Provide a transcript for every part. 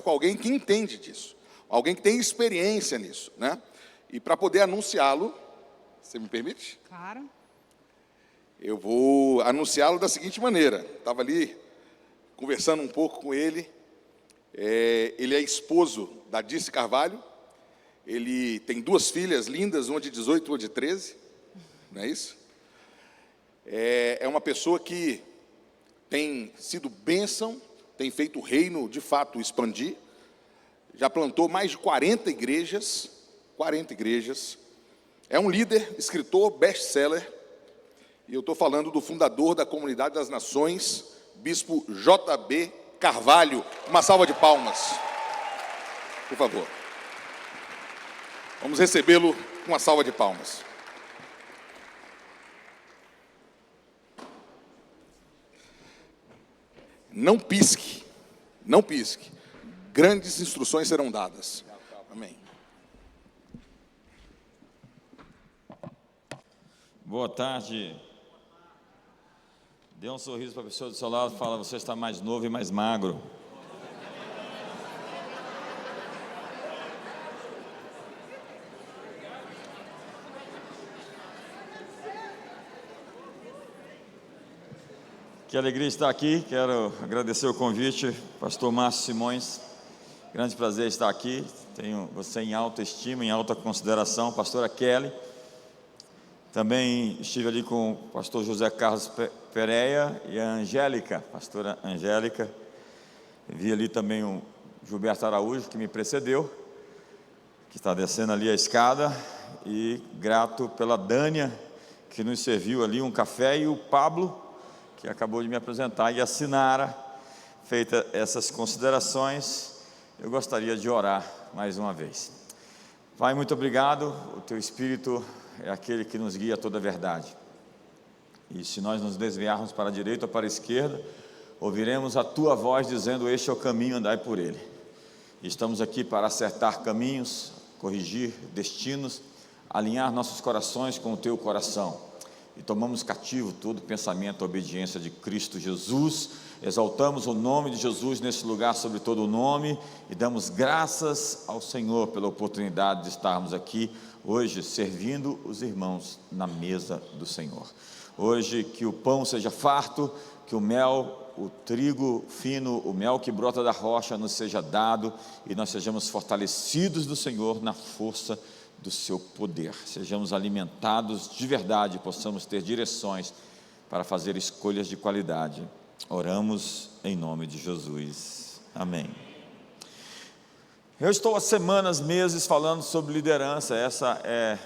com alguém que entende disso, alguém que tem experiência nisso, né? E para poder anunciá-lo, você me permite? Claro. Eu vou anunciá-lo da seguinte maneira. Estava ali conversando um pouco com ele. Ele é esposo da Dice Carvalho. Ele tem 2 filhas lindas, uma de 18 e uma de 13. Não é isso? É uma pessoa que tem sido bênção, tem feito o reino, de fato, expandir. Já plantou mais de 40 igrejas. 40 igrejas. É um líder, escritor, best-seller. E eu estou falando do fundador da Comunidade das Nações, Bispo J.B. Carvalho. Uma salva de palmas, por favor. Vamos recebê-lo com uma salva de palmas. Não pisque, não pisque. Grandes instruções serão dadas. Amém. Boa tarde. Dê um sorriso para a pessoa do seu lado e fala: você está mais novo e mais magro. Que alegria estar aqui. Quero agradecer o convite, pastor Márcio Simões. Grande prazer estar aqui. Tenho você em alta estima, em alta consideração. Pastora Kelly. Também estive ali com o pastor José Carlos Pereira e a Angélica, pastora Angélica. Vi ali também o Gilberto Araújo, que me precedeu, que está descendo ali a escada. E grato pela Dânia, que nos serviu ali um café, e o Pablo, que acabou de me apresentar, e a Sinara. Feita essas considerações, eu gostaria de orar mais uma vez. Pai, muito obrigado. O teu Espírito é aquele que nos guia a toda a verdade. E se nós nos desviarmos para a direita ou para a esquerda, ouviremos a tua voz dizendo: este é o caminho, andai por ele. E estamos aqui para acertar caminhos, corrigir destinos, alinhar nossos corações com o teu coração. E tomamos cativo todo pensamento à obediência de Cristo Jesus. Exaltamos o nome de Jesus nesse lugar sobre todo o nome, e damos graças ao Senhor pela oportunidade de estarmos aqui hoje servindo os irmãos na mesa do Senhor. Hoje que o pão seja farto, que o mel, o trigo fino, o mel que brota da rocha nos seja dado, e nós sejamos fortalecidos do Senhor na força do seu poder. Sejamos alimentados de verdade, possamos ter direções para fazer escolhas de qualidade. Oramos em nome de Jesus. Amém. Eu estou há semanas, meses falando sobre liderança. Essa é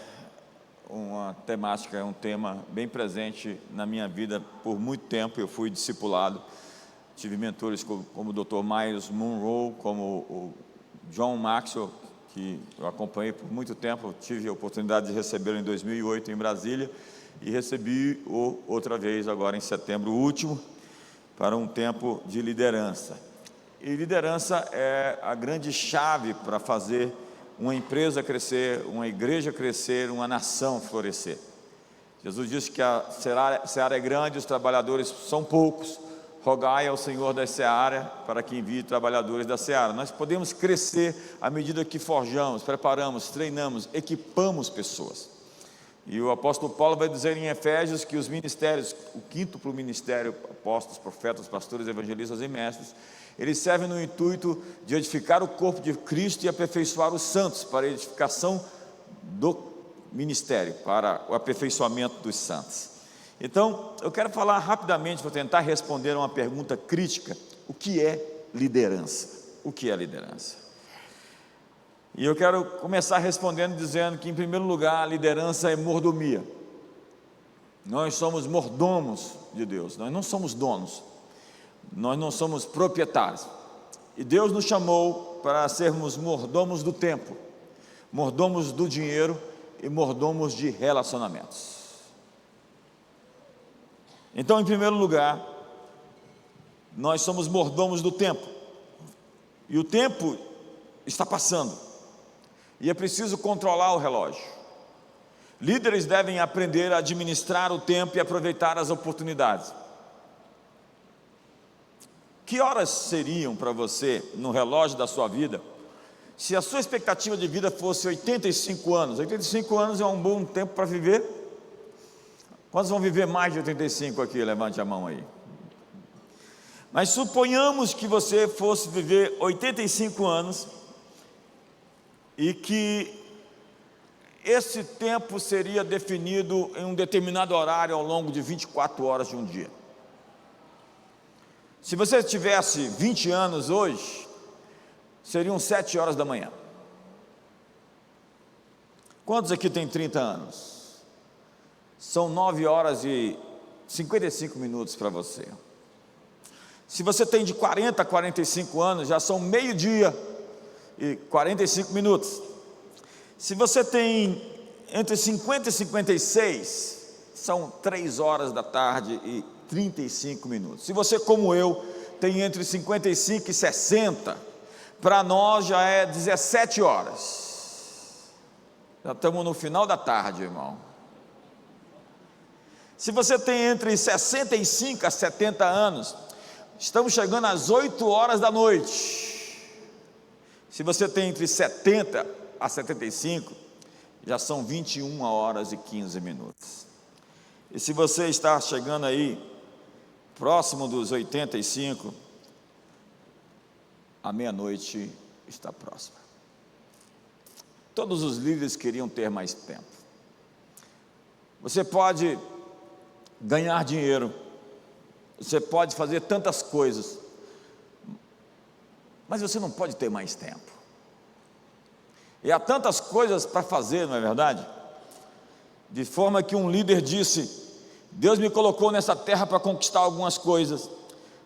uma temática, é um tema bem presente na minha vida por muito tempo. Eu fui discipulado, tive mentores como o Dr. Myles Munroe, como o John Maxwell, que eu acompanhei por muito tempo. Eu tive a oportunidade de recebê-lo em 2008 em Brasília, e recebi-o outra vez agora em setembro último, para um tempo de liderança. E liderança é a grande chave para fazer uma empresa crescer, uma igreja crescer, uma nação florescer. Jesus disse que a seara é grande, os trabalhadores são poucos. Rogai ao Senhor da seara para que envie trabalhadores da seara. Nós podemos crescer à medida que forjamos, preparamos, treinamos, equipamos pessoas. E o apóstolo Paulo vai dizer em Efésios que os ministérios, o quíntuplo ministério, apóstolos, profetas, pastores, evangelistas e mestres, eles servem no intuito de edificar o corpo de Cristo e aperfeiçoar os santos, para a edificação do ministério, para o aperfeiçoamento dos santos. Então, eu quero falar rapidamente, vou tentar responder a uma pergunta crítica: o que é liderança? O que é liderança? E eu quero começar respondendo dizendo que, em primeiro lugar, a liderança é mordomia. Nós somos mordomos de Deus, nós não somos donos, nós não somos proprietários. E Deus nos chamou para sermos mordomos do tempo, mordomos do dinheiro e mordomos de relacionamentos. Então, em primeiro lugar, nós somos mordomos do tempo, e o tempo está passando, e é preciso controlar o relógio. Líderes devem aprender a administrar o tempo e aproveitar as oportunidades. Que horas seriam para você, no relógio da sua vida, se a sua expectativa de vida fosse 85 anos? 85 anos é um bom tempo para viver? Quantos vão viver mais de 85 aqui? Levante a mão aí. Mas suponhamos que você fosse viver 85 anos e que esse tempo seria definido em um determinado horário ao longo de 24 horas de um dia. Se você tivesse 20 anos hoje, seriam 7 horas da manhã. Quantos aqui têm 30 anos? São 9 horas e 55 minutos para você. Se você tem de 40 a 45 anos, já são meio-dia e 45 minutos. Se você tem entre 50 e 56, são 3 horas da tarde e 35 minutos. Se você, como eu, tem entre 55 e 60, para nós já é 17 horas. Já estamos no final da tarde, irmão. Se você tem entre 65 a 70 anos, estamos chegando às 8 horas da noite. Se você tem entre 70 a 75, já são 21 horas e 15 minutos. E se você está chegando aí, próximo dos 85, a meia-noite está próxima. Todos os líderes queriam ter mais tempo. Você pode ganhar dinheiro, você pode fazer tantas coisas, mas você não pode ter mais tempo. E há tantas coisas para fazer, não é verdade? De forma que um líder disse: Deus me colocou nessa terra para conquistar algumas coisas,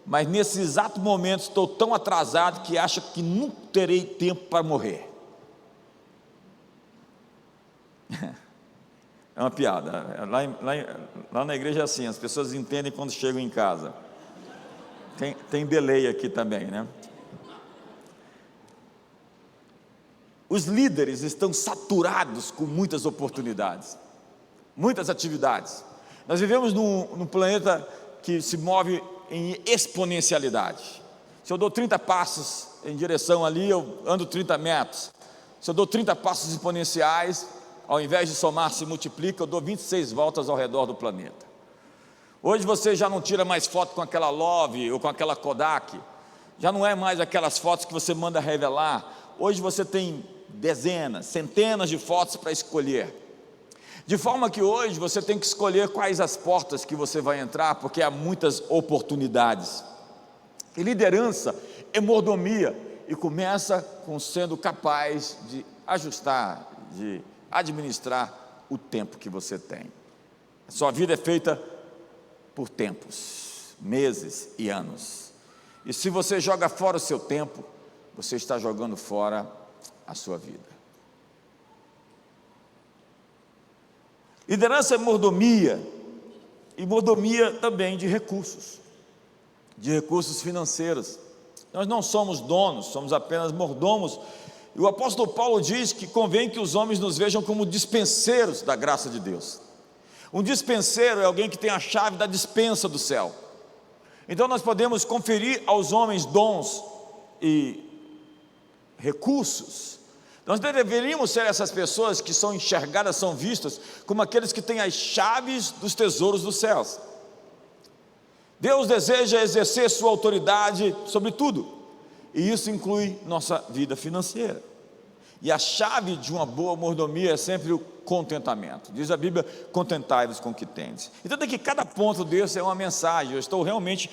mas nesse exato momento estou tão atrasado que acho que nunca terei tempo para morrer. É uma piada. Lá na igreja é assim, as pessoas entendem quando chegam em casa. Tem delay aqui também, né? Os líderes estão saturados com muitas oportunidades, muitas atividades. Nós vivemos num planeta que se move em exponencialidade. Se eu dou 30 passos em direção ali, eu ando 30 metros. Se eu dou 30 passos exponenciais, ao invés de somar, se multiplica, eu dou 26 voltas ao redor do planeta. Hoje você já não tira mais foto com aquela Love ou com aquela Kodak, já não é mais aquelas fotos que você manda revelar. Hoje você tem dezenas, centenas de fotos para escolher, de forma que hoje você tem que escolher quais as portas que você vai entrar, porque há muitas oportunidades. E liderança é mordomia, e começa com sendo capaz de ajustar, de administrar o tempo que você tem. A sua vida é feita por tempos, meses e anos, e se você joga fora o seu tempo, você está jogando fora a sua vida. Liderança é mordomia, e mordomia também de recursos financeiros. Nós não somos donos, somos apenas mordomos. E o apóstolo Paulo diz que convém que os homens nos vejam como dispenseiros da graça de Deus. Um dispenseiro é alguém que tem a chave da dispensa do céu. Então nós podemos conferir aos homens dons e recursos. Nós deveríamos ser essas pessoas que são enxergadas, são vistas como aqueles que têm as chaves dos tesouros dos céus. Deus deseja exercer sua autoridade sobre tudo, e isso inclui nossa vida financeira. E a chave de uma boa mordomia é sempre o contentamento. Diz a Bíblia: contentai-vos com o que tendes. Então daqui cada ponto desse é uma mensagem, eu estou realmente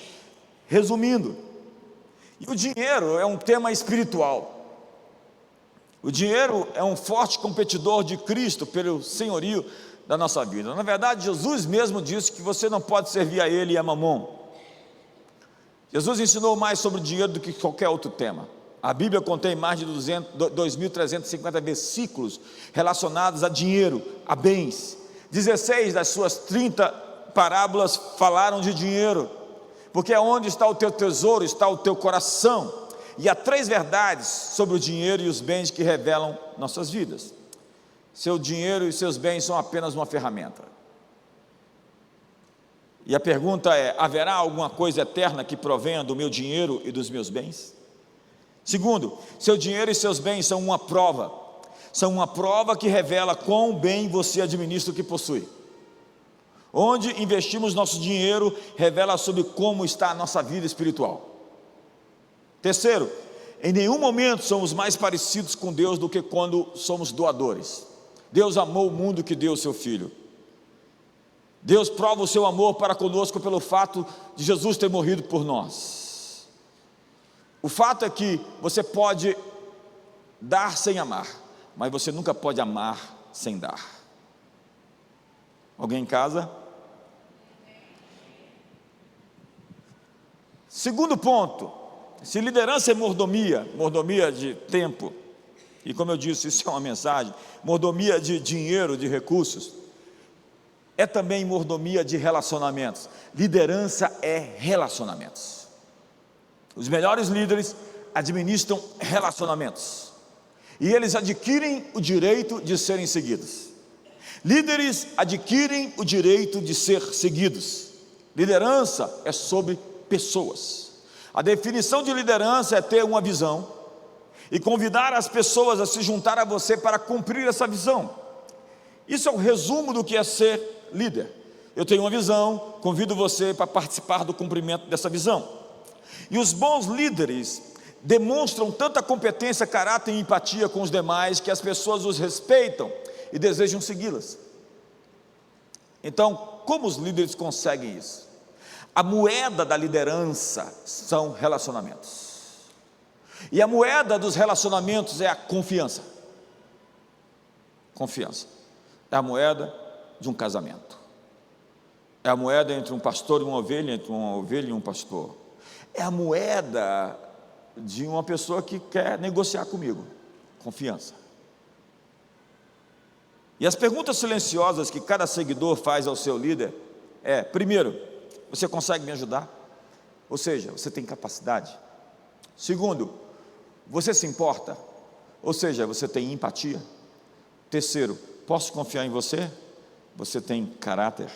resumindo. E o dinheiro é um tema espiritual. O dinheiro é um forte competidor de Cristo pelo senhorio da nossa vida. Na verdade, Jesus mesmo disse que você não pode servir a Ele e a Mamon. Jesus ensinou mais sobre o dinheiro do que qualquer outro tema. A Bíblia contém mais de 2.350 versículos relacionados a dinheiro, a bens. 16 das suas 30 parábolas falaram de dinheiro, porque onde está o teu tesouro, está o teu coração. E há 3 verdades sobre o dinheiro e os bens que revelam nossas vidas. Seu dinheiro e seus bens são apenas uma ferramenta. E a pergunta é: haverá alguma coisa eterna que provenha do meu dinheiro e dos meus bens? Segundo, seu dinheiro e seus bens são uma prova que revela quão bem você administra o que possui. Onde investimos nosso dinheiro revela sobre como está a nossa vida espiritual. Terceiro, em nenhum momento somos mais parecidos com Deus do que quando somos doadores. Deus amou o mundo que deu o seu Filho. Deus prova o seu amor para conosco pelo fato de Jesus ter morrido por nós. O fato é que você pode dar sem amar, mas você nunca pode amar sem dar. Alguém em casa? Segundo ponto, se liderança é mordomia de tempo, e como eu disse, isso é uma mensagem, mordomia de dinheiro, de recursos, é também mordomia de relacionamentos. Liderança é relacionamentos. Os melhores líderes administram relacionamentos, e eles adquirem o direito de serem seguidos. Líderes adquirem o direito de ser seguidos. Liderança é sobre pessoas. A definição de liderança é ter uma visão e convidar as pessoas a se juntar a você para cumprir essa visão. Isso é o resumo do que é ser líder. Eu tenho uma visão, convido você para participar do cumprimento dessa visão. E os bons líderes demonstram tanta competência, caráter e empatia com os demais que as pessoas os respeitam e desejam segui-las. Então, como os líderes conseguem isso? A moeda da liderança são relacionamentos. E a moeda dos relacionamentos é a confiança. Confiança. É a moeda de um casamento. É a moeda entre um pastor e uma ovelha, entre uma ovelha e um pastor. É a moeda de uma pessoa que quer negociar comigo. Confiança. E as perguntas silenciosas que cada seguidor faz ao seu líder é: primeiro, você consegue me ajudar? Ou seja, você tem capacidade. Segundo, você se importa? Ou seja, você tem empatia. Terceiro, posso confiar em você? Você tem caráter.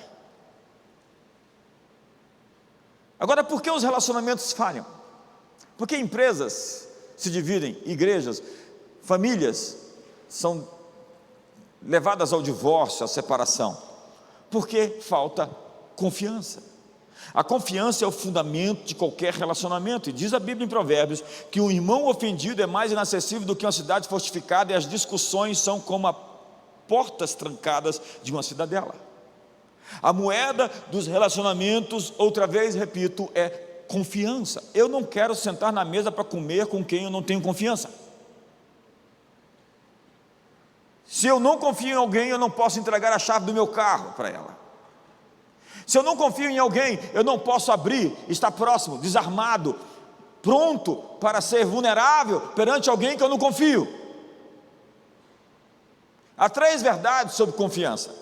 Agora, por que os relacionamentos falham? Por que empresas se dividem, igrejas, famílias são levadas ao divórcio, à separação? Porque falta confiança. A confiança é o fundamento de qualquer relacionamento, e diz a Bíblia em Provérbios que um irmão ofendido é mais inacessível do que uma cidade fortificada, e as discussões são como as portas trancadas de uma cidadela. A moeda dos relacionamentos, outra vez repito, é confiança. Eu não quero sentar na mesa para comer com quem eu não tenho confiança. Se eu não confio em alguém, eu não posso entregar a chave do meu carro para ela. Se eu não confio em alguém, eu não posso abrir, estar próximo, desarmado, pronto para ser vulnerável perante alguém que eu não confio. Há 3 verdades sobre confiança.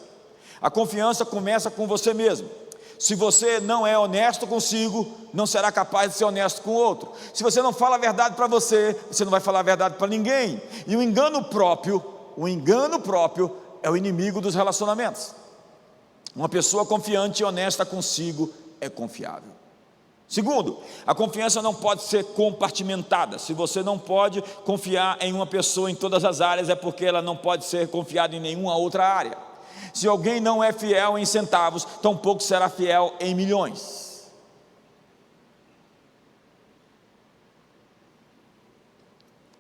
A confiança começa com você mesmo. Se você não é honesto consigo, não será capaz de ser honesto com o outro. Se você não fala a verdade para você, você não vai falar a verdade para ninguém. E o engano próprio é o inimigo dos relacionamentos. Uma pessoa confiante e honesta consigo é confiável. Segundo, a confiança não pode ser compartimentada. Se você não pode confiar em uma pessoa em todas as áreas, é porque ela não pode ser confiada em nenhuma outra área. Se alguém não é fiel em centavos, tampouco será fiel em milhões.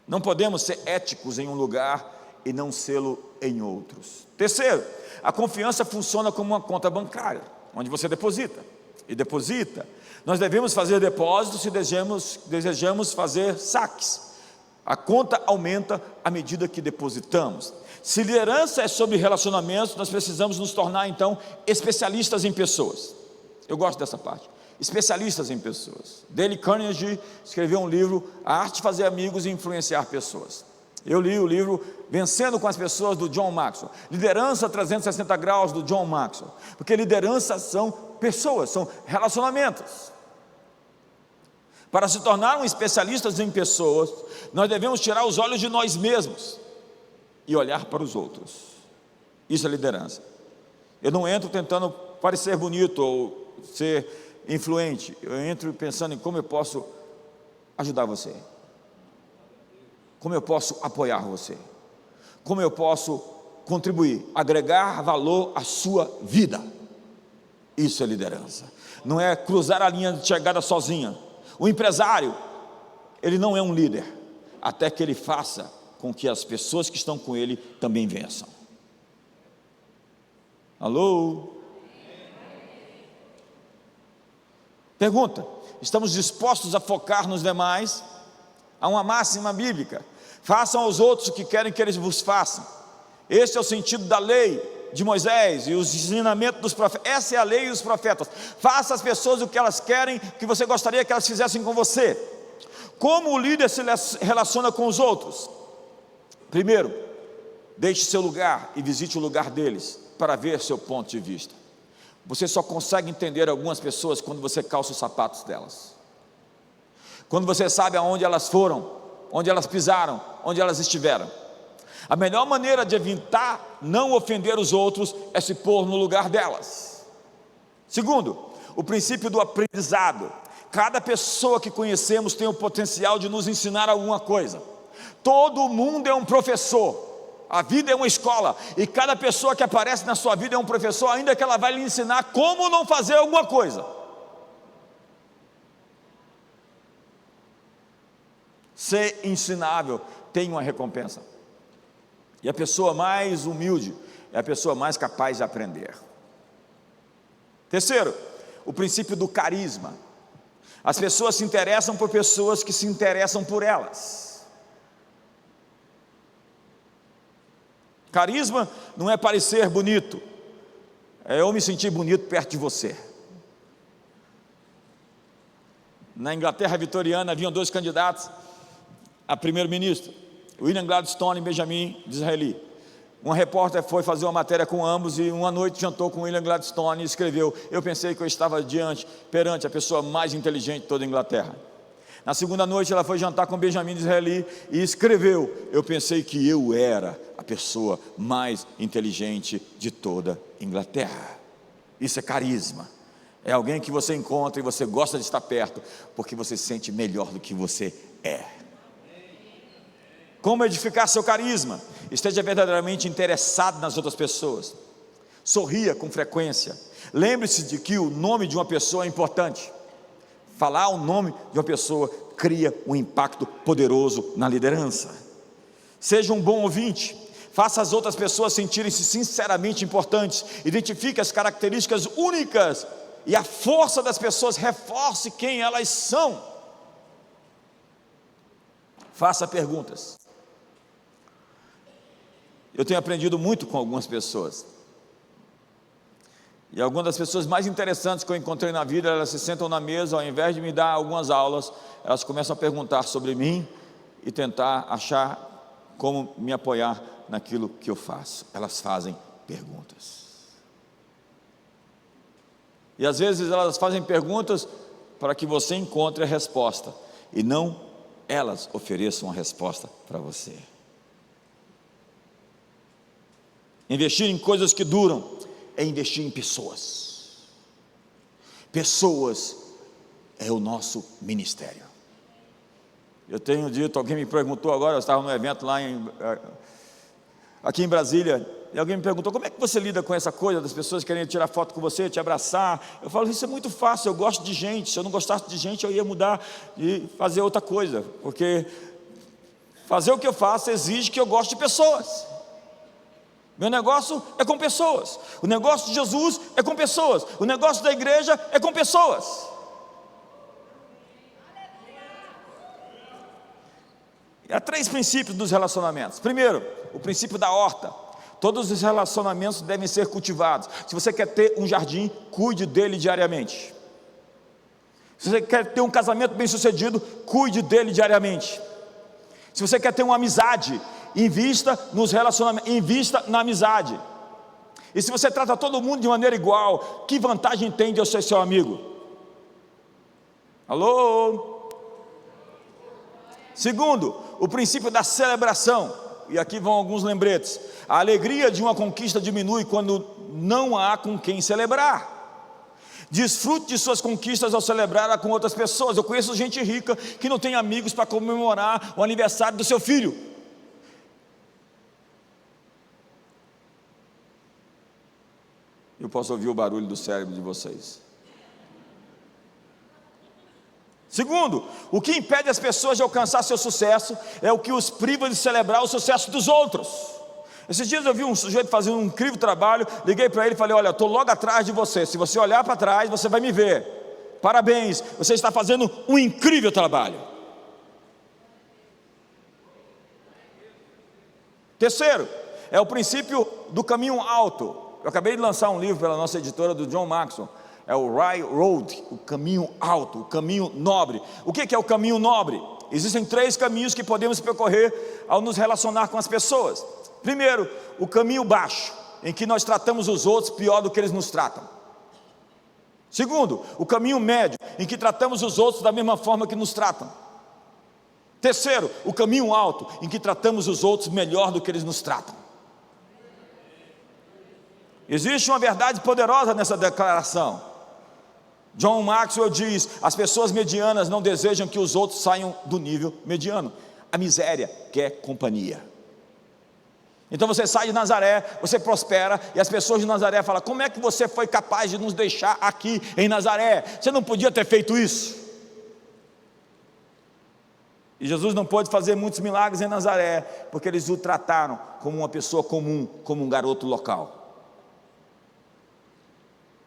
Não podemos ser éticos em um lugar e não sê-lo em outros. Terceiro, a confiança funciona como uma conta bancária, onde você deposita e deposita. Nós devemos fazer depósitos se desejamos fazer saques. A conta aumenta à medida que depositamos. Se liderança é sobre relacionamentos, nós precisamos nos tornar então especialistas em pessoas. Eu gosto dessa parte. Especialistas em pessoas. Dale Carnegie escreveu um livro, A Arte de Fazer Amigos e Influenciar Pessoas. Eu li o livro Vencendo com as Pessoas, do John Maxwell. Liderança 360 graus, do John Maxwell. Porque liderança são pessoas, são relacionamentos. Para se tornar um especialista em pessoas, nós devemos tirar os olhos de nós mesmos e olhar para os outros. Isso é liderança. Eu não entro tentando parecer bonito ou ser influente, eu entro pensando em como eu posso ajudar você, como eu posso apoiar você, como eu posso contribuir, agregar valor à sua vida. Isso é liderança, não é cruzar a linha de chegada sozinha. O empresário, ele não é um líder, até que ele faça com que as pessoas que estão com ele também vençam. Alô? Pergunta: estamos dispostos a focar nos demais? Há uma máxima bíblica: façam aos outros o que querem que eles vos façam. Esse é o sentido da lei de Moisés e os ensinamentos dos profetas. Essa é a lei e os profetas. Faça às pessoas o que elas querem, que você gostaria que elas fizessem com você. Como o líder se relaciona com os outros? Primeiro, deixe seu lugar e visite o lugar deles, para ver seu ponto de vista. Você só consegue entender algumas pessoas quando você calça os sapatos delas, quando você sabe aonde elas foram, onde elas pisaram, onde elas estiveram. A melhor maneira de evitar não ofender os outros é se pôr no lugar delas. Segundo, o princípio do aprendizado. Cada pessoa que conhecemos tem o potencial de nos ensinar alguma coisa. Todo mundo é um professor. A vida é uma escola, e cada pessoa que aparece na sua vida é um professor, ainda que ela vai lhe ensinar como não fazer alguma coisa. Ser ensinável tem uma recompensa, e a pessoa mais humilde é a pessoa mais capaz de aprender. Terceiro, o princípio do carisma. As pessoas se interessam por pessoas que se interessam por elas. Carisma não é parecer bonito, é eu me sentir bonito perto de você. Na Inglaterra vitoriana haviam dois candidatos a primeiro-ministro, William Gladstone e Benjamin Disraeli. Uma repórter foi fazer uma matéria com ambos, e uma noite jantou com William Gladstone e escreveu: eu pensei que eu estava perante a pessoa mais inteligente de toda a Inglaterra. Na segunda noite ela foi jantar com Benjamin Disraeli e escreveu: eu pensei que eu era a pessoa mais inteligente de toda a Inglaterra. Isso é carisma, é alguém que você encontra e você gosta de estar perto, porque você se sente melhor do que você é. Como edificar seu carisma? Esteja verdadeiramente interessado nas outras pessoas, sorria com frequência, lembre-se de que o nome de uma pessoa é importante. Falar o nome de uma pessoa cria um impacto poderoso na liderança. Seja um bom ouvinte, faça as outras pessoas sentirem-se sinceramente importantes, identifique as características únicas e a força das pessoas, reforce quem elas são. Faça perguntas. Eu tenho aprendido muito com algumas pessoas, e algumas das pessoas mais interessantes que eu encontrei na vida, elas se sentam na mesa, ao invés de me dar algumas aulas, elas começam a perguntar sobre mim e tentar achar como me apoiar naquilo que eu faço. Elas fazem perguntas, e às vezes elas fazem perguntas para que você encontre a resposta, e não elas ofereçam a resposta para você. Investir em coisas que duram é investir em pessoas. Pessoas é o nosso ministério. Eu tenho dito, alguém me perguntou agora, eu estava num evento lá aqui em Brasília, e alguém me perguntou: como é que você lida com essa coisa das pessoas querendo tirar foto com você, te abraçar? Eu falo: isso é muito fácil, eu gosto de gente. Se eu não gostasse de gente, eu ia mudar e fazer outra coisa, porque fazer o que eu faço exige que eu goste de pessoas. Meu negócio é com pessoas, o negócio de Jesus é com pessoas, o negócio da igreja é com pessoas. E há 3 princípios dos relacionamentos. Primeiro, o princípio da horta. Todos os relacionamentos devem ser cultivados. Se você quer ter um jardim, cuide dele diariamente. Se você quer ter um casamento bem sucedido, cuide dele diariamente. Se você quer ter uma amizade, invista nos relacionamentos, invista na amizade. E se você trata todo mundo de maneira igual, que vantagem tem de eu ser seu amigo? Alô? Segundo, o princípio da celebração. E aqui vão alguns lembretes. A alegria de uma conquista diminui quando não há com quem celebrar. Desfrute de suas conquistas ao celebrar com outras pessoas. Eu conheço gente rica que não tem amigos para comemorar o aniversário do seu filho. Eu posso ouvir o barulho do cérebro de vocês. Segundo, o que impede as pessoas de alcançar seu sucesso é o que os priva de celebrar o sucesso dos outros. Esses dias eu vi um sujeito fazendo um incrível trabalho, liguei para ele e falei: olha, estou logo atrás de você, se você olhar para trás você vai me ver, parabéns, você está fazendo um incrível trabalho. Terceiro, é o princípio do caminho alto. Eu acabei de lançar um livro pela nossa editora, do John Maxwell, é o Right Road, o caminho alto, o caminho nobre. O que é o caminho nobre? Existem 3 caminhos que podemos percorrer ao nos relacionar com as pessoas. Primeiro, o caminho baixo, em que nós tratamos os outros pior do que eles nos tratam. Segundo, o caminho médio, em que tratamos os outros da mesma forma que nos tratam. Terceiro, o caminho alto, em que tratamos os outros melhor do que eles nos tratam. Existe uma verdade poderosa nessa declaração. John Maxwell diz: as pessoas medianas não desejam que os outros saiam do nível mediano. A miséria quer companhia. Então você sai de Nazaré, você prospera, e as pessoas de Nazaré falam: como é que você foi capaz de nos deixar aqui em Nazaré? Você não podia ter feito isso. E Jesus não pôde fazer muitos milagres em Nazaré, porque eles o trataram como uma pessoa comum, como um garoto local.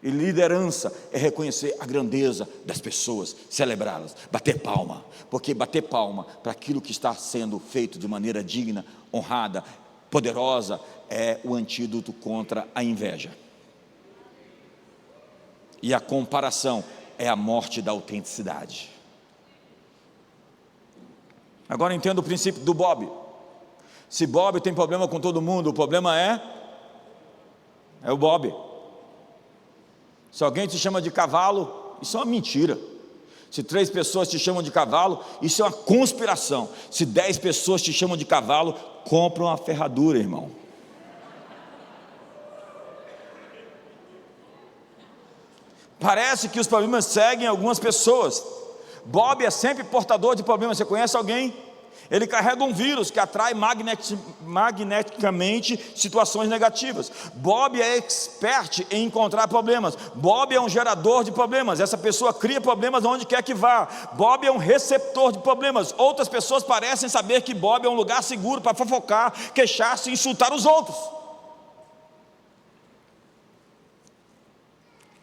E liderança é reconhecer a grandeza das pessoas, celebrá-las, bater palma, porque bater palma para aquilo que está sendo feito de maneira digna, honrada, poderosa, é o antídoto contra a inveja. E a comparação é a morte da autenticidade. Agora entenda o princípio do Bob. Se Bob tem problema com todo mundo, o problema é o Bob. Se alguém te chama de cavalo, isso é uma mentira. Se 3 pessoas te chamam de cavalo, isso é uma conspiração. Se 10 pessoas te chamam de cavalo, compra uma ferradura, irmão. Parece que os problemas seguem algumas pessoas. Bob é sempre portador de problemas. Você conhece alguém? Ele carrega um vírus que atrai magneticamente situações negativas. Bob é expert em encontrar problemas. Bob é um gerador de problemas. Essa pessoa cria problemas onde quer que vá. Bob é um receptor de problemas. Outras pessoas parecem saber que Bob é um lugar seguro para fofocar, queixar-se e insultar os outros.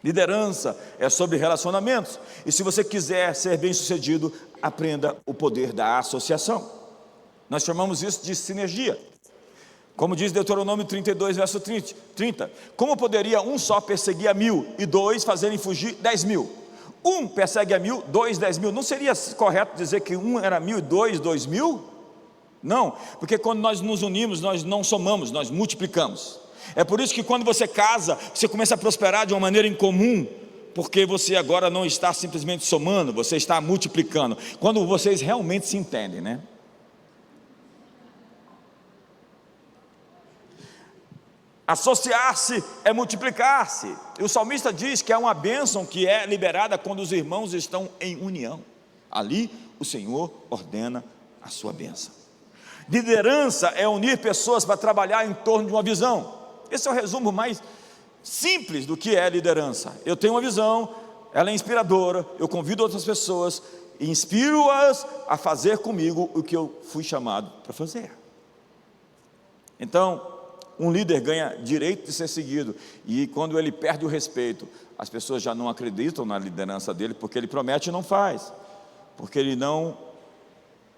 Liderança é sobre relacionamentos. E se você quiser ser bem sucedido, aprenda o poder da associação. Nós chamamos isso de sinergia. Como diz Deuteronômio 32, verso 30. Como poderia um só perseguir a 1000 e 2 fazerem fugir 10.000? Um persegue a 1000, 2 10.000. Não seria correto dizer que um era 1000 e 2 2.000? Não, porque quando nós nos unimos, nós não somamos, nós multiplicamos. É por isso que quando você casa, você começa a prosperar de uma maneira incomum, porque você agora não está simplesmente somando, você está multiplicando. Quando vocês realmente se entendem, né? Associar-se é multiplicar-se. E o salmista diz que é uma bênção que é liberada quando os irmãos estão em união. Ali o Senhor ordena a sua bênção. Liderança é unir pessoas para trabalhar em torno de uma visão. Esse é o resumo mais simples do que é liderança. Eu tenho uma visão, ela é inspiradora, eu convido outras pessoas e inspiro-as a fazer comigo o que eu fui chamado para fazer. Então, um líder ganha direito de ser seguido, e quando ele perde o respeito, as pessoas já não acreditam na liderança dele, porque ele promete e não faz, porque ele não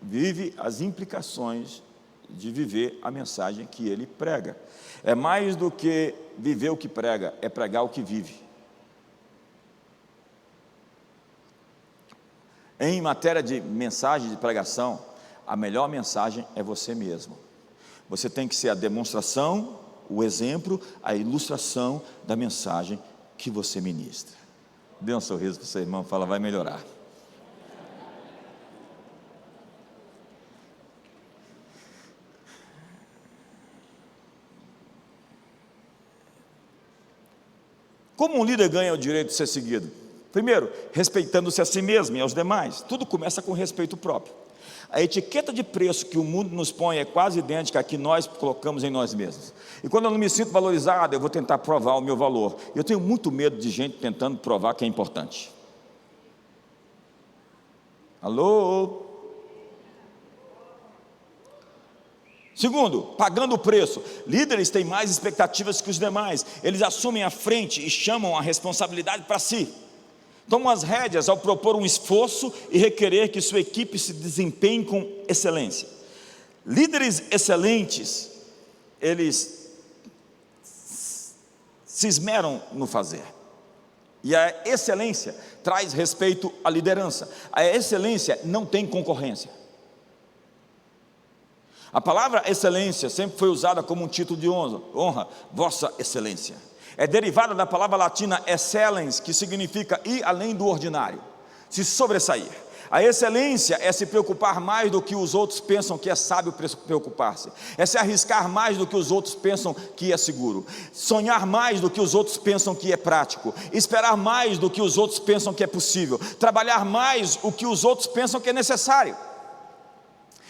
vive as implicações de viver a mensagem que ele prega. É mais do que viver o que prega, é pregar o que vive. Em matéria de mensagem de pregação, a melhor mensagem é você mesmo. Você tem que ser a demonstração, o exemplo, a ilustração da mensagem que você ministra. Dê um sorriso para o seu irmão, fala: vai melhorar. Como um líder ganha o direito de ser seguido? Primeiro, respeitando-se a si mesmo e aos demais. Tudo começa com respeito próprio. A etiqueta de preço que o mundo nos põe é quase idêntica à que nós colocamos em nós mesmos. E quando eu não me sinto valorizado, eu vou tentar provar o meu valor. Eu tenho muito medo de gente tentando provar que é importante. Alô? Segundo, pagando o preço. Líderes têm mais expectativas que os demais. Eles assumem a frente e chamam a responsabilidade para si. Tomam as rédeas ao propor um esforço e requerer que sua equipe se desempenhe com excelência. Líderes excelentes, eles se esmeram no fazer. E a excelência traz respeito à liderança. A excelência não tem concorrência. A palavra excelência sempre foi usada como um título de honra, Vossa Excelência. É derivada da palavra latina excellens, que significa ir além do ordinário, se sobressair. A excelência é se preocupar mais do que os outros pensam que é sábio preocupar-se. É se arriscar mais do que os outros pensam que é seguro. Sonhar mais do que os outros pensam que é prático. Esperar mais do que os outros pensam que é possível. Trabalhar mais do que os outros pensam que é necessário.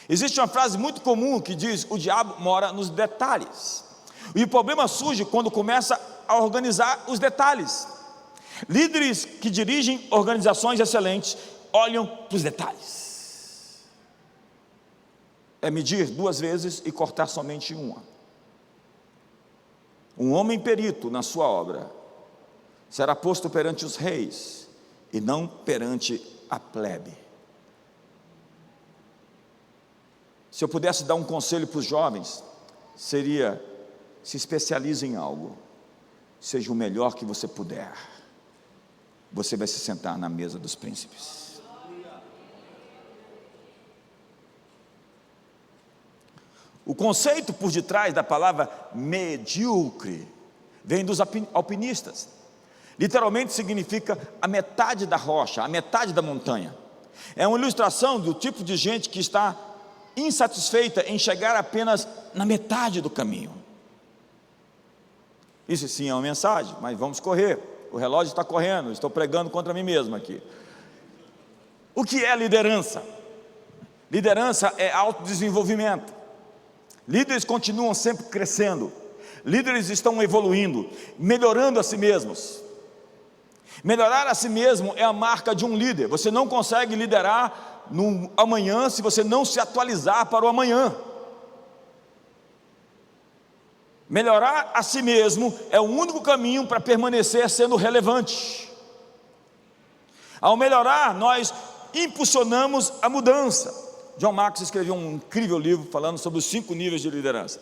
Existe uma frase muito comum que diz: o diabo mora nos detalhes. E o problema surge quando começa a organizar os detalhes. Líderes que dirigem organizações excelentes olham para os detalhes. É medir 2 vezes e cortar somente uma. Um homem perito na sua obra será posto perante os reis e não perante a plebe. Se eu pudesse dar um conselho para os jovens, seria: se especialize em algo, seja o melhor que você puder, você vai se sentar na mesa dos príncipes. O conceito por detrás da palavra medíocre vem dos alpinistas. Literalmente significa a metade da rocha, a metade da montanha. É uma ilustração do tipo de gente que está insatisfeita em chegar apenas na metade do caminho. Isso sim é uma mensagem, mas vamos correr. O relógio está correndo, estou pregando contra mim mesmo aqui. O que é liderança? Liderança é autodesenvolvimento. Líderes continuam sempre crescendo. Líderes estão evoluindo, melhorando a si mesmos. Melhorar a si mesmo é a marca de um líder. Você não consegue liderar no amanhã se você não se atualizar para o amanhã. Melhorar a si mesmo é o único caminho para permanecer sendo relevante. Ao melhorar, nós impulsionamos a mudança. John Maxwell escreveu um incrível livro falando sobre os 5 níveis de liderança.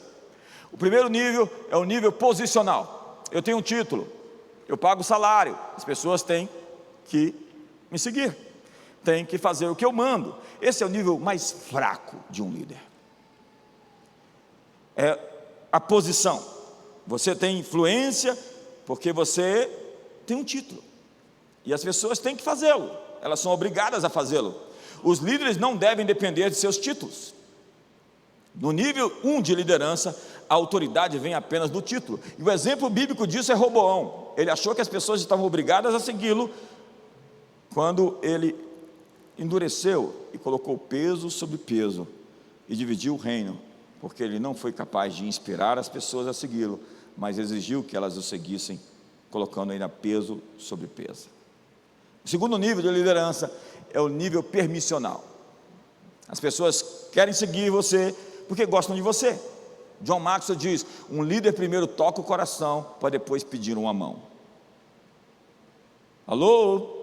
O primeiro nível é o nível posicional. Eu tenho um título, eu pago salário, as pessoas têm que me seguir, têm que fazer o que eu mando. Esse é o nível mais fraco de um líder. É a posição. Você tem influência porque você tem um título, e as pessoas têm que fazê-lo, elas são obrigadas a fazê-lo. Os líderes não devem depender de seus títulos. No nível 1 de liderança, a autoridade vem apenas do título, e o exemplo bíblico disso é Roboão. Ele achou que as pessoas estavam obrigadas a segui-lo, quando ele endureceu e colocou peso sobre peso, e dividiu o reino, porque ele não foi capaz de inspirar as pessoas a segui-lo, mas exigiu que elas o seguissem, colocando ainda peso sobre peso. O segundo nível de liderança é o nível permissional. As pessoas querem seguir você porque gostam de você. John Maxwell diz: um líder primeiro toca o coração para depois pedir uma mão. Alô?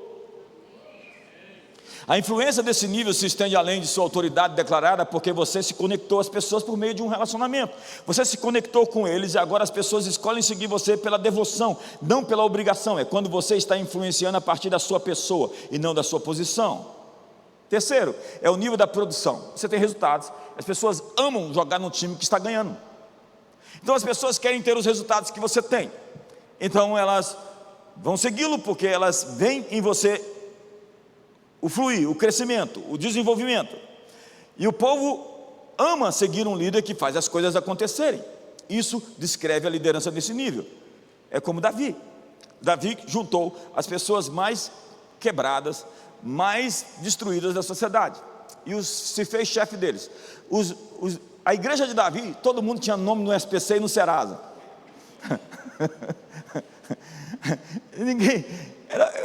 A influência desse nível se estende além de sua autoridade declarada, porque você se conectou às pessoas por meio de um relacionamento. Você se conectou com eles e agora as pessoas escolhem seguir você pela devoção, não pela obrigação. É quando você está influenciando a partir da sua pessoa e não da sua posição. Terceiro, é o nível da produção. Você tem resultados, as pessoas amam jogar num time que está ganhando. Então as pessoas querem ter os resultados que você tem. Então elas vão segui-lo porque elas veem em você o fluir, o crescimento, o desenvolvimento. E o povo ama seguir um líder que faz as coisas acontecerem. Isso descreve a liderança nesse nível. É como Davi. Davi juntou as pessoas mais quebradas, mais destruídas da sociedade, e se fez chefe deles. A igreja de Davi, todo mundo tinha nome no SPC e no Serasa.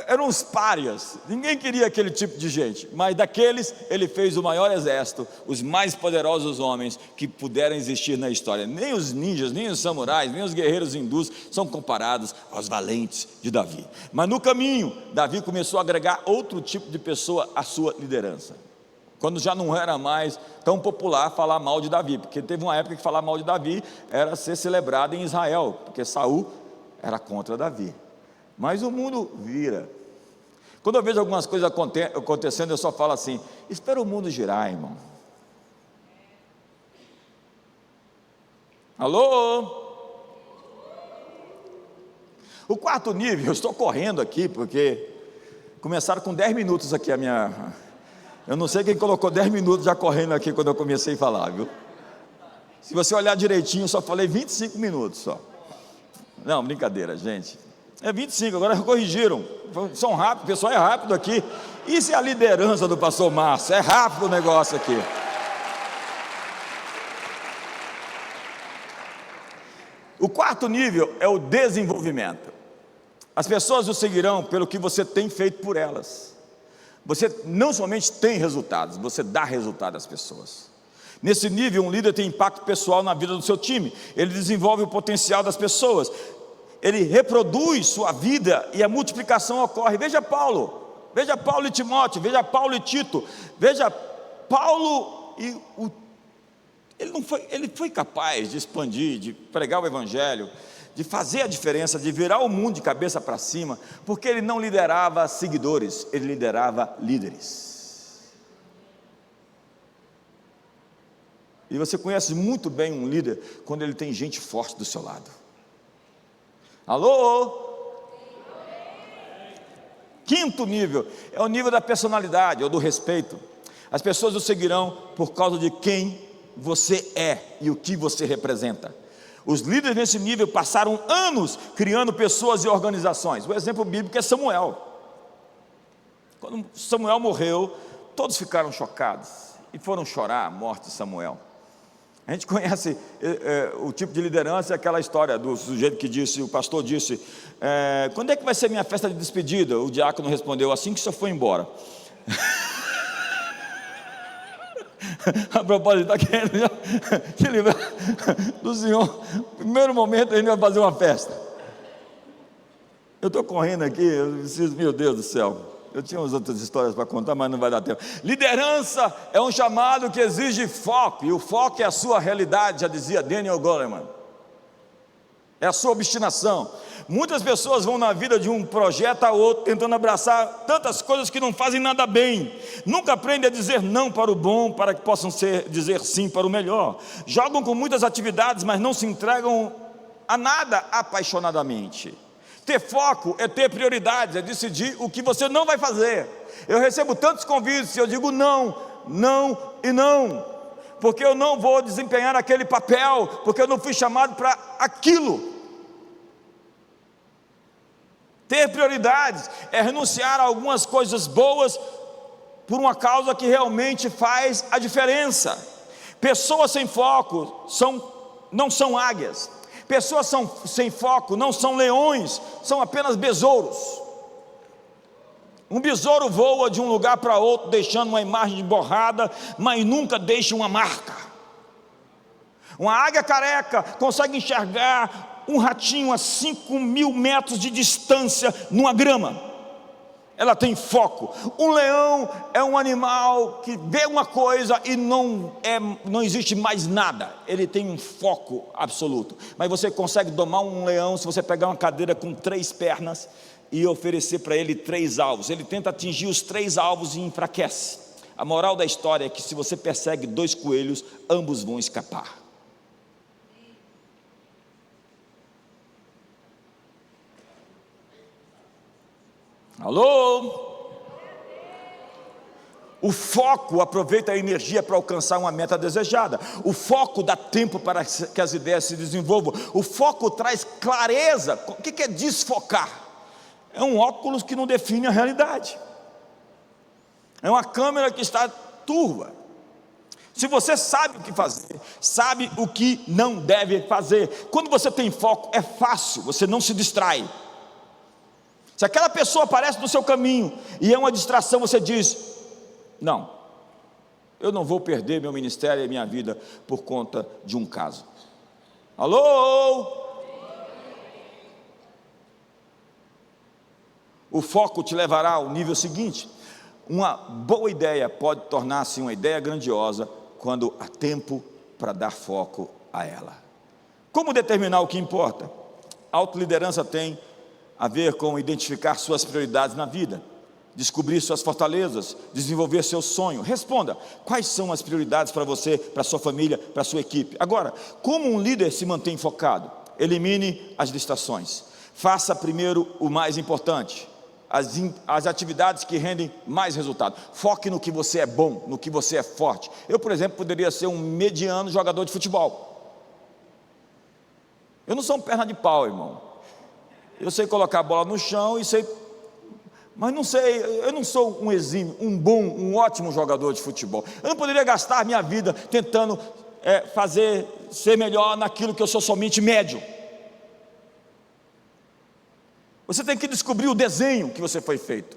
Eram uns párias, ninguém queria aquele tipo de gente, mas daqueles ele fez o maior exército, os mais poderosos homens que puderam existir na história. Nem os ninjas, nem os samurais, nem os guerreiros hindus são comparados aos valentes de Davi. Mas no caminho, Davi começou a agregar outro tipo de pessoa à sua liderança, quando já não era mais tão popular falar mal de Davi, porque teve uma época que falar mal de Davi era ser celebrado em Israel, porque Saul era contra Davi. Mas o mundo vira. Quando eu vejo algumas coisas acontecendo, eu só falo assim: espera o mundo girar, irmão. Alô? O quarto nível, eu estou correndo aqui, porque começaram com 10 minutos aqui a minha... Eu não sei quem colocou 10 minutos já correndo aqui quando eu comecei a falar, viu? Se você olhar direitinho, eu só falei 25 minutos só. Não, brincadeira, gente. É 25, agora corrigiram. São rápidos, o pessoal é rápido aqui. Isso é a liderança do pastor Márcio, é rápido o negócio aqui. O quarto nível é o desenvolvimento. As pessoas o seguirão pelo que você tem feito por elas. Você não somente tem resultados, você dá resultado às pessoas. Nesse nível, um líder tem impacto pessoal na vida do seu time. Ele desenvolve o potencial das pessoas, ele reproduz sua vida e a multiplicação ocorre. Veja Paulo e Timóteo, veja Paulo e Tito, veja Paulo ele foi capaz de expandir, de pregar o evangelho, de fazer a diferença, de virar o mundo de cabeça para cima, porque ele não liderava seguidores, ele liderava líderes. E você conhece muito bem um líder quando ele tem gente forte do seu lado. Alô? Quinto nível é o nível da personalidade ou do respeito. As pessoas o seguirão por causa de quem você é e o que você representa. Os líderes nesse nível passaram anos criando pessoas e organizações. O exemplo bíblico é Samuel. Quando Samuel morreu, todos ficaram chocados e foram chorar a morte de Samuel. A gente conhece o tipo de liderança, aquela história do sujeito que disse, o pastor disse, quando é que vai ser minha festa de despedida? O diácono respondeu, assim que o senhor for embora. A propósito, está querendo te livrar do senhor. No primeiro momento a gente vai fazer uma festa. Eu estou correndo aqui, eu preciso, meu Deus do céu. Eu tinha umas outras histórias para contar, mas não vai dar tempo. Liderança é um chamado que exige foco, e o foco é a sua realidade, já dizia Daniel Goleman. É a sua obstinação. Muitas pessoas vão na vida de um projeto a outro, tentando abraçar tantas coisas que não fazem nada bem. Nunca aprendem a dizer não para o bom, para que possam dizer sim para o melhor. Jogam com muitas atividades, mas não se entregam a nada apaixonadamente. Ter foco é ter prioridades, é decidir o que você não vai fazer. Eu recebo tantos convites e eu digo não, não e não, porque eu não vou desempenhar aquele papel, porque eu não fui chamado para aquilo. Ter prioridades é renunciar a algumas coisas boas por uma causa que realmente faz a diferença. Pessoas sem foco não são águias. Pessoas sem foco não são leões, são apenas besouros. Um besouro voa de um lugar para outro, deixando uma imagem borrada, mas nunca deixa uma marca. Uma águia careca consegue enxergar um ratinho a 5.000 metros de distância numa grama. Ela tem foco. Um leão é um animal que vê uma coisa e não existe mais nada. Ele tem um foco absoluto. Mas você consegue domar um leão se você pegar uma cadeira com 3 pernas e oferecer para ele 3 alvos. Ele tenta atingir os 3 alvos e enfraquece. A moral da história é que se você persegue 2 coelhos, ambos vão escapar. Alô? O foco aproveita a energia para alcançar uma meta desejada. O foco dá tempo para que as ideias se desenvolvam. O foco traz clareza. O que é desfocar? é um óculos que não define a realidade, é uma câmera que está turva. Se você sabe o que fazer, sabe o que não deve fazer, quando você tem foco, é fácil, você não se distrai. Se aquela pessoa aparece no seu caminho e é uma distração, você diz: não, eu não vou perder meu ministério e minha vida por conta de um caso. Alô? O foco te levará ao nível seguinte. Uma boa ideia pode tornar-se uma ideia grandiosa quando há tempo para dar foco a ela. Como determinar o que importa? A autoliderança tem a ver com identificar suas prioridades na vida, descobrir suas fortalezas, desenvolver seu sonho. Responda: quais são as prioridades para você, para sua família, para sua equipe? Agora, como um líder se mantém focado? Elimine as distrações. Faça primeiro o mais importante, as atividades que rendem mais resultado. Foque no que você é bom, no que você é forte. Eu, por exemplo, poderia ser um mediano jogador de futebol. Eu não sou um perna de pau, irmão. Eu sei colocar a bola no chão e sei, mas não sei, eu não sou um exímio, um ótimo jogador de futebol. Eu não poderia gastar minha vida tentando ser melhor naquilo que eu sou somente médio. Você tem que descobrir o desenho que você foi feito.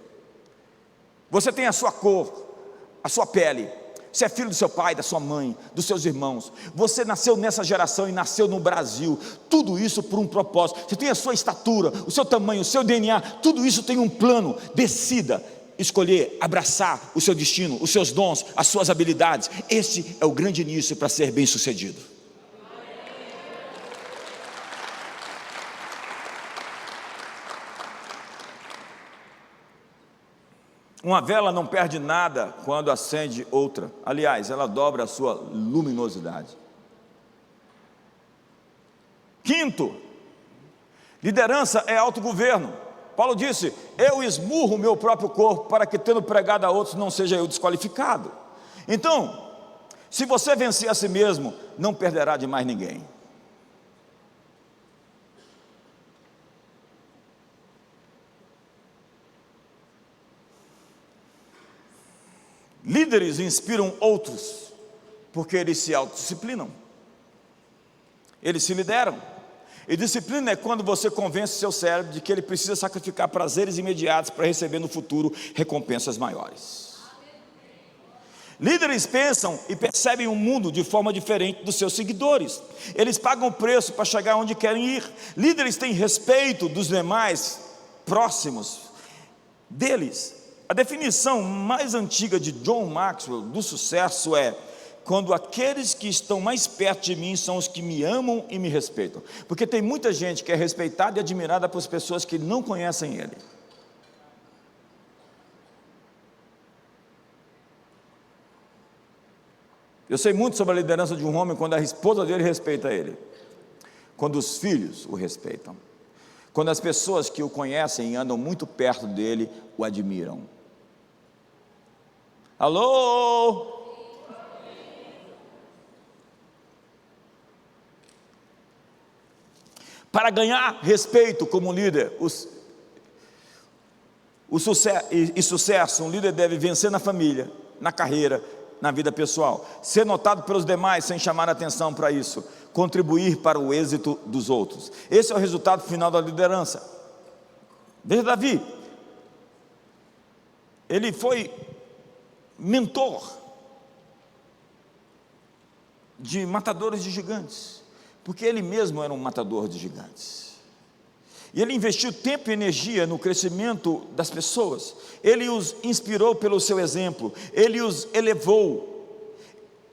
Você tem a sua cor, a sua pele. Você é filho do seu pai, da sua mãe, dos seus irmãos. Você nasceu nessa geração e nasceu no Brasil. Tudo isso por um propósito. Você tem a sua estatura, o seu tamanho, o seu DNA. Tudo isso tem um plano. Decida escolher, abraçar o seu destino, os seus dons, as suas habilidades. Esse é o grande início para ser bem sucedido. Uma vela não perde nada quando acende outra. Aliás, ela dobra a sua luminosidade. Quinto, liderança é autogoverno. Paulo disse: eu esmurro o meu próprio corpo para que, tendo pregado a outros, não seja eu desqualificado. Então, se você vencer a si mesmo, não perderá de mais ninguém. Líderes inspiram outros, porque eles se autodisciplinam, eles se lideram. E disciplina é quando você convence seu cérebro de que ele precisa sacrificar prazeres imediatos para receber no futuro recompensas maiores. Líderes pensam e percebem o mundo de forma diferente dos seus seguidores. Eles pagam o preço para chegar onde querem ir. Líderes têm respeito dos demais próximos deles. A definição mais antiga de John Maxwell do sucesso é: quando aqueles que estão mais perto de mim são os que me amam e me respeitam. Porque tem muita gente que é respeitada e admirada por pessoas que não conhecem ele. Eu sei muito sobre a liderança de um homem quando a esposa dele respeita ele, quando os filhos o respeitam, quando as pessoas que o conhecem e andam muito perto dele o admiram. Alô? Para ganhar respeito como líder sucesso, um líder deve vencer na família, na carreira, na vida pessoal, ser notado pelos demais sem chamar a atenção para isso, contribuir para o êxito dos outros. Esse é o resultado final da liderança. Veja Davi, ele foi mentor de matadores de gigantes, porque ele mesmo era um matador de gigantes, e ele investiu tempo e energia no crescimento das pessoas. Ele os inspirou pelo seu exemplo, ele os elevou.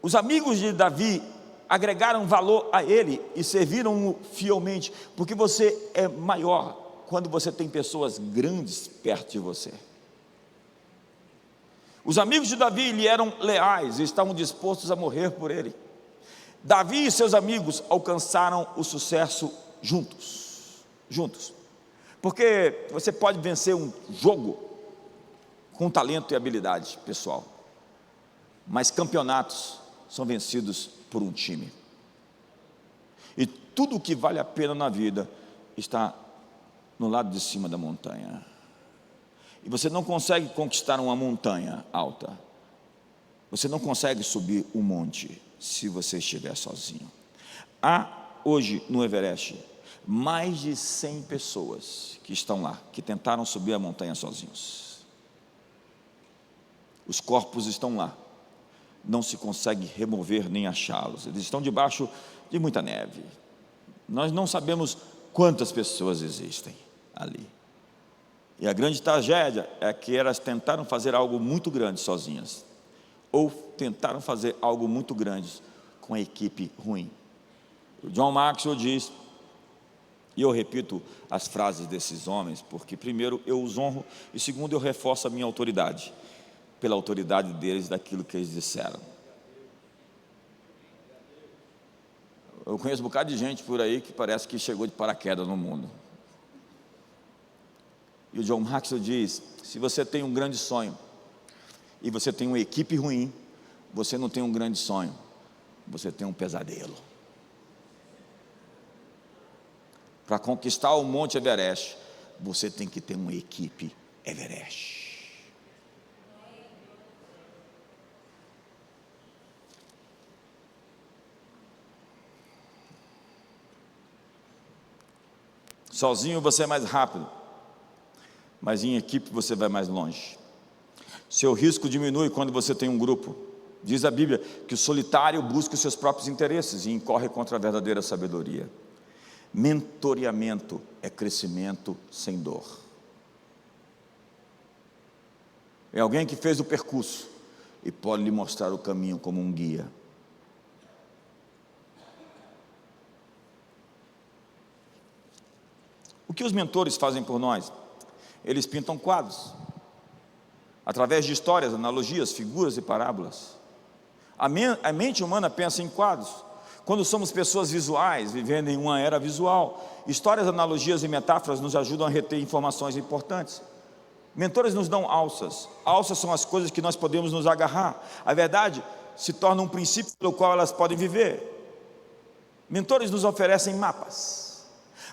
Os amigos de Davi agregaram valor a ele e serviram-o fielmente, porque você é maior quando você tem pessoas grandes perto de você. Os amigos de Davi lhe eram leais e estavam dispostos a morrer por ele. Davi e seus amigos alcançaram o sucesso juntos. Porque você pode vencer um jogo com talento e habilidade pessoal, mas campeonatos são vencidos por um time. E tudo o que vale a pena na vida está no lado de cima da montanha. E você não consegue conquistar uma montanha alta. Você não consegue subir um monte se você estiver sozinho. Há hoje no Everest mais de 100 pessoas que estão lá, que tentaram subir a montanha sozinhos. Os corpos estão lá, não se consegue remover nem achá-los, eles estão debaixo de muita neve. Nós não sabemos quantas pessoas existem ali. E a grande tragédia é que elas tentaram fazer algo muito grande sozinhas, ou tentaram fazer algo muito grande com a equipe ruim. O John Maxwell diz, e eu repito as frases desses homens, porque primeiro eu os honro, e segundo eu reforço a minha autoridade, pela autoridade deles, daquilo que eles disseram. Eu conheço um bocado de gente por aí que parece que chegou de paraquedas no mundo. E o John Maxwell diz, se você tem um grande sonho, e você tem uma equipe ruim, você não tem um grande sonho, você tem um pesadelo. Para conquistar o Monte Everest, você tem que ter uma equipe Everest. Sozinho você é mais rápido, mas em equipe você vai mais longe. Seu risco diminui quando você tem um grupo. Diz a Bíblia que o solitário busca os seus próprios interesses e incorre contra a verdadeira sabedoria. Mentoreamento é crescimento sem dor. É alguém que fez o percurso e pode lhe mostrar o caminho como um guia. O que os mentores fazem por nós? Eles pintam quadros, através de histórias, analogias, figuras e parábolas. A mente humana pensa em quadros. Quando somos pessoas visuais, vivendo em uma era visual, histórias, analogias e metáforas nos ajudam a reter informações importantes. Mentores nos dão alças. Alças são as coisas que nós podemos nos agarrar. A verdade se torna um princípio pelo qual elas podem viver. Mentores nos oferecem mapas.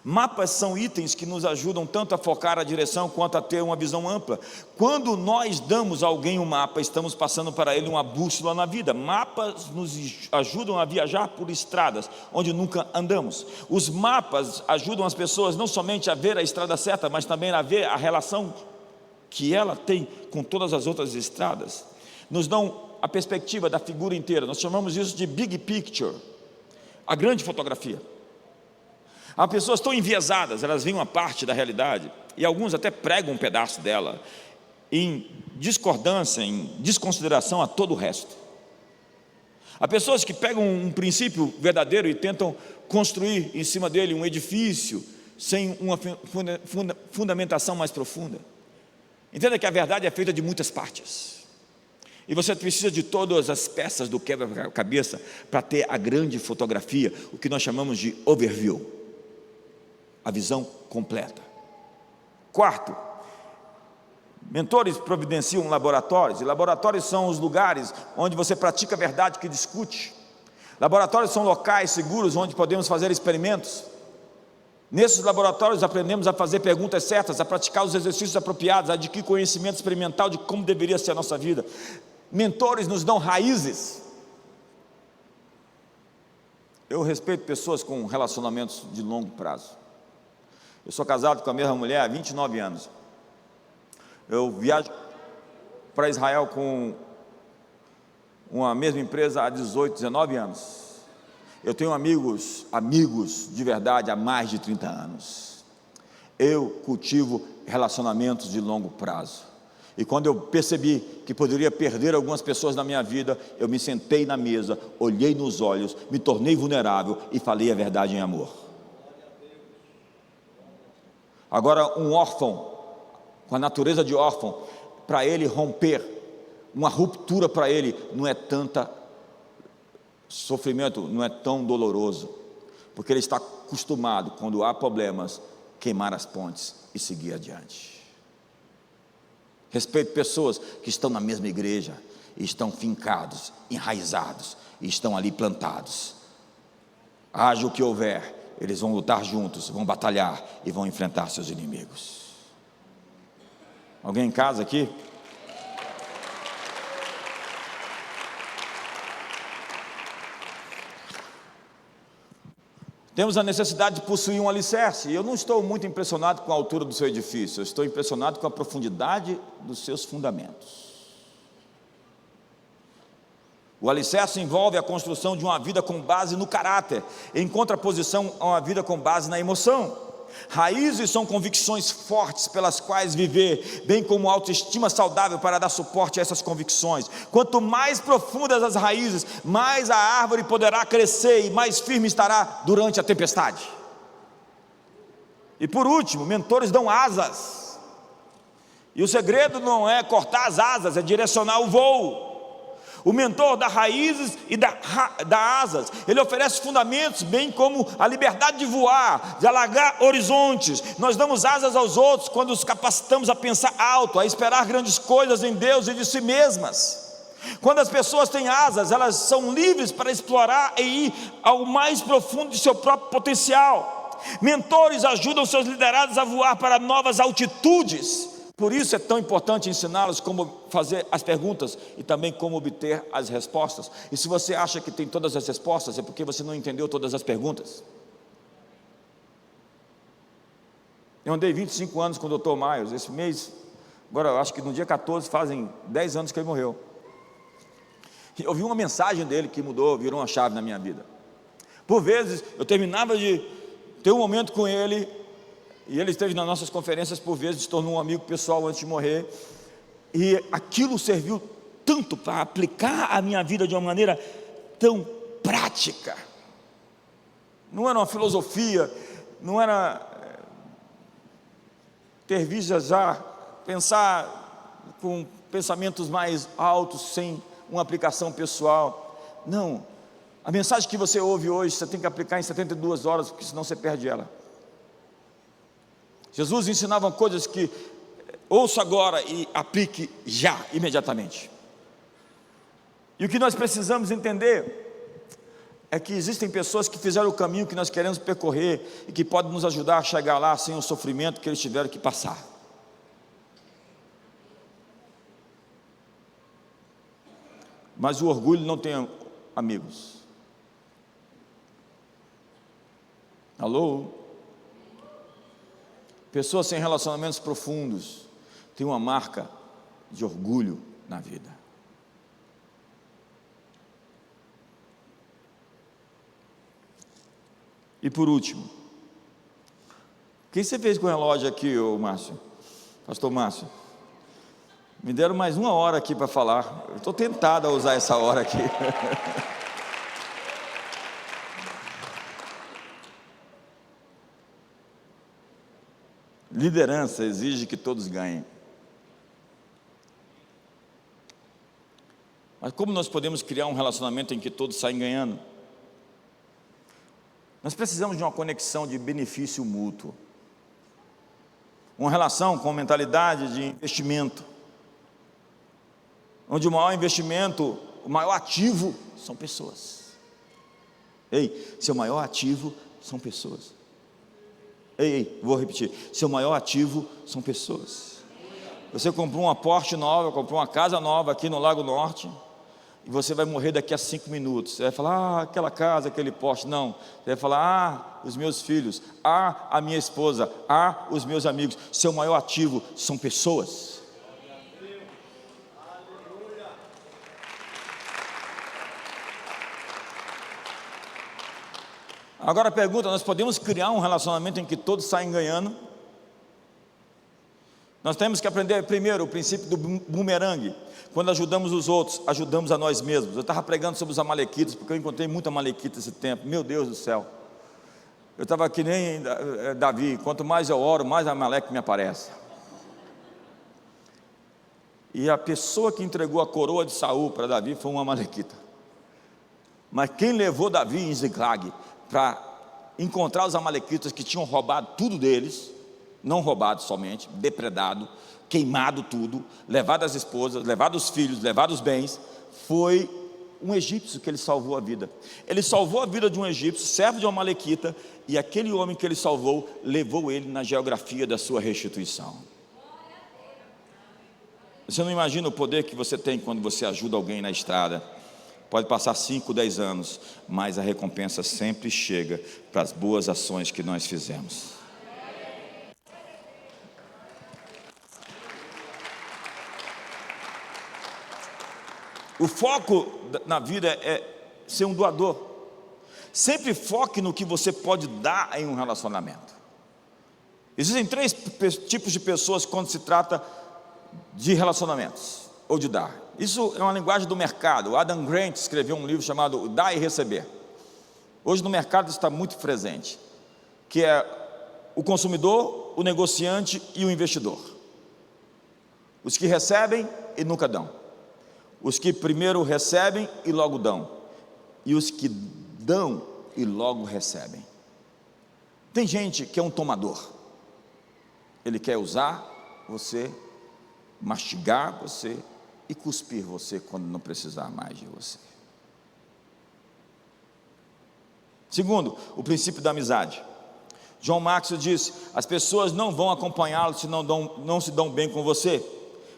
Mapas são itens que nos ajudam tanto a focar a direção quanto a ter uma visão ampla. Quando nós damos a alguém um mapa, estamos passando para ele uma bússola na vida. Mapas nos ajudam a viajar por estradas onde nunca andamos. Os mapas ajudam as pessoas não somente a ver a estrada certa, mas também a ver a relação que ela tem com todas as outras estradas. Nos dão a perspectiva da figura inteira. Nós chamamos isso de big picture, a grande fotografia. Há pessoas tão enviesadas, elas veem uma parte da realidade, e alguns até pregam um pedaço dela, em discordância, em desconsideração a todo o resto. Há pessoas que pegam um princípio verdadeiro e tentam construir em cima dele um edifício, sem uma fundamentação mais profunda. Entenda que a verdade é feita de muitas partes, e você precisa de todas as peças do quebra-cabeça para ter a grande fotografia, o que nós chamamos de overview, a visão completa. Quarto, mentores providenciam laboratórios, e laboratórios são os lugares onde você pratica a verdade que discute. Laboratórios são locais seguros onde podemos fazer experimentos. Nesses laboratórios aprendemos a fazer perguntas certas, a praticar os exercícios apropriados, a adquirir conhecimento experimental de como deveria ser a nossa vida. Mentores nos dão raízes. Eu respeito pessoas com relacionamentos de longo prazo. Eu sou casado com a mesma mulher há 29 anos. Eu viajo para Israel com uma mesma empresa há 18, 19 anos. Eu tenho amigos de verdade há mais de 30 anos. Eu cultivo relacionamentos de longo prazo. E quando eu percebi que poderia perder algumas pessoas na minha vida, eu me sentei na mesa, olhei nos olhos, me tornei vulnerável e falei a verdade em amor. Agora, um órfão, com a natureza de órfão, para ele romper, uma ruptura para ele não é tanta sofrimento, não é tão doloroso, porque ele está acostumado, quando há problemas, queimar as pontes e seguir adiante. Respeito pessoas que estão na mesma igreja, e estão fincados, enraizados, e estão ali plantados. Haja o que houver, eles vão lutar juntos, vão batalhar e vão enfrentar seus inimigos. Alguém em casa aqui? Temos a necessidade de possuir um alicerce. E eu não estou muito impressionado com a altura do seu edifício, eu estou impressionado com a profundidade dos seus fundamentos. O alicerce envolve a construção de uma vida com base no caráter, em contraposição a uma vida com base na emoção. Raízes são convicções fortes pelas quais viver, bem como autoestima saudável para dar suporte a essas convicções. Quanto mais profundas as raízes, mais a árvore poderá crescer e mais firme estará durante a tempestade. E por último, mentores dão asas. E o segredo não é cortar as asas, é direcionar o voo. O mentor dá raízes e dá asas. Ele oferece fundamentos, bem como a liberdade de voar, de alargar horizontes. Nós damos asas aos outros quando os capacitamos a pensar alto, a esperar grandes coisas em Deus e de si mesmas. Quando as pessoas têm asas, elas são livres para explorar e ir ao mais profundo de seu próprio potencial. Mentores ajudam seus liderados a voar para novas altitudes. Por isso é tão importante ensiná-los como fazer as perguntas e também como obter as respostas. E se você acha que tem todas as respostas, é porque você não entendeu todas as perguntas. Eu andei 25 anos com o Dr. Myers. Esse mês, agora eu acho que no dia 14 fazem 10 anos que ele morreu. E eu vi uma mensagem dele que mudou, virou uma chave na minha vida. Por vezes eu terminava de ter um momento com ele, e ele esteve nas nossas conferências por vezes, se tornou um amigo pessoal antes de morrer, e aquilo serviu tanto para aplicar a minha vida de uma maneira tão prática. Não era uma filosofia, não era ter vistas a pensar com pensamentos mais altos, sem uma aplicação pessoal. Não, a mensagem que você ouve hoje, você tem que aplicar em 72 horas, porque senão você perde ela. Jesus ensinava coisas que ouça agora e aplique já, imediatamente. E o que nós precisamos entender é que existem pessoas que fizeram o caminho que nós queremos percorrer e que podem nos ajudar a chegar lá sem o sofrimento que eles tiveram que passar. Mas o orgulho não tem amigos. Alô? Pessoas sem relacionamentos profundos têm uma marca de orgulho na vida. E por último, o que você fez com o relógio aqui, ô Márcio? Pastor Márcio? Me deram mais 1 hora aqui para falar. Eu estou tentado a usar essa hora aqui. Liderança exige que todos ganhem. Mas como nós podemos criar um relacionamento em que todos saem ganhando? Nós precisamos de uma conexão de benefício mútuo. Uma relação com mentalidade de investimento. Onde o maior investimento, o maior ativo são pessoas. Ei, seu maior ativo são pessoas. Ei, vou repetir, seu maior ativo são pessoas. Você comprou uma Porsche nova, comprou uma casa nova aqui no Lago Norte, e você vai morrer daqui a 5 minutos. Você vai falar, aquela casa, aquele Porsche. Não, você vai falar, os meus filhos, a minha esposa, os meus amigos. Seu maior ativo são pessoas. Agora a pergunta, nós podemos criar um relacionamento em que todos saem ganhando? Nós temos que aprender primeiro o princípio do bumerangue. Quando ajudamos os outros, ajudamos a nós mesmos. Eu estava pregando sobre os amalequitas, porque eu encontrei muito amalequita esse tempo. Meu Deus do céu. Eu estava que nem Davi, quanto mais eu oro, mais amaleque me aparece. E a pessoa que entregou a coroa de Saul para Davi foi uma amalequita. Mas quem levou Davi em Ziclag para encontrar os amalequitas que tinham roubado tudo deles, não roubado somente, depredado, queimado tudo, levado as esposas, levado os filhos, levado os bens, foi um egípcio que ele salvou a vida. Ele salvou a vida de um egípcio, servo de uma amalequita, e aquele homem que ele salvou, levou ele na geografia da sua restituição. Você não imagina o poder que você tem quando você ajuda alguém na estrada. Pode passar 5, 10 anos, mas a recompensa sempre chega para as boas ações que nós fizemos. O foco na vida é ser um doador. Sempre foque no que você pode dar em um relacionamento. Existem 3 tipos de pessoas quando se trata de relacionamentos, ou de dar. Isso é uma linguagem do mercado. O Adam Grant escreveu um livro chamado Dar e Receber. Hoje no mercado está muito presente, que é o consumidor, o negociante e o investidor. Os que recebem e nunca dão. Os que primeiro recebem e logo dão. E os que dão e logo recebem. Tem gente que é um tomador. Ele quer usar você, mastigar você e cuspir você quando não precisar mais de você. Segundo, o princípio da amizade. John Maxwell disse: as pessoas não vão acompanhá-lo se não se dão bem com você.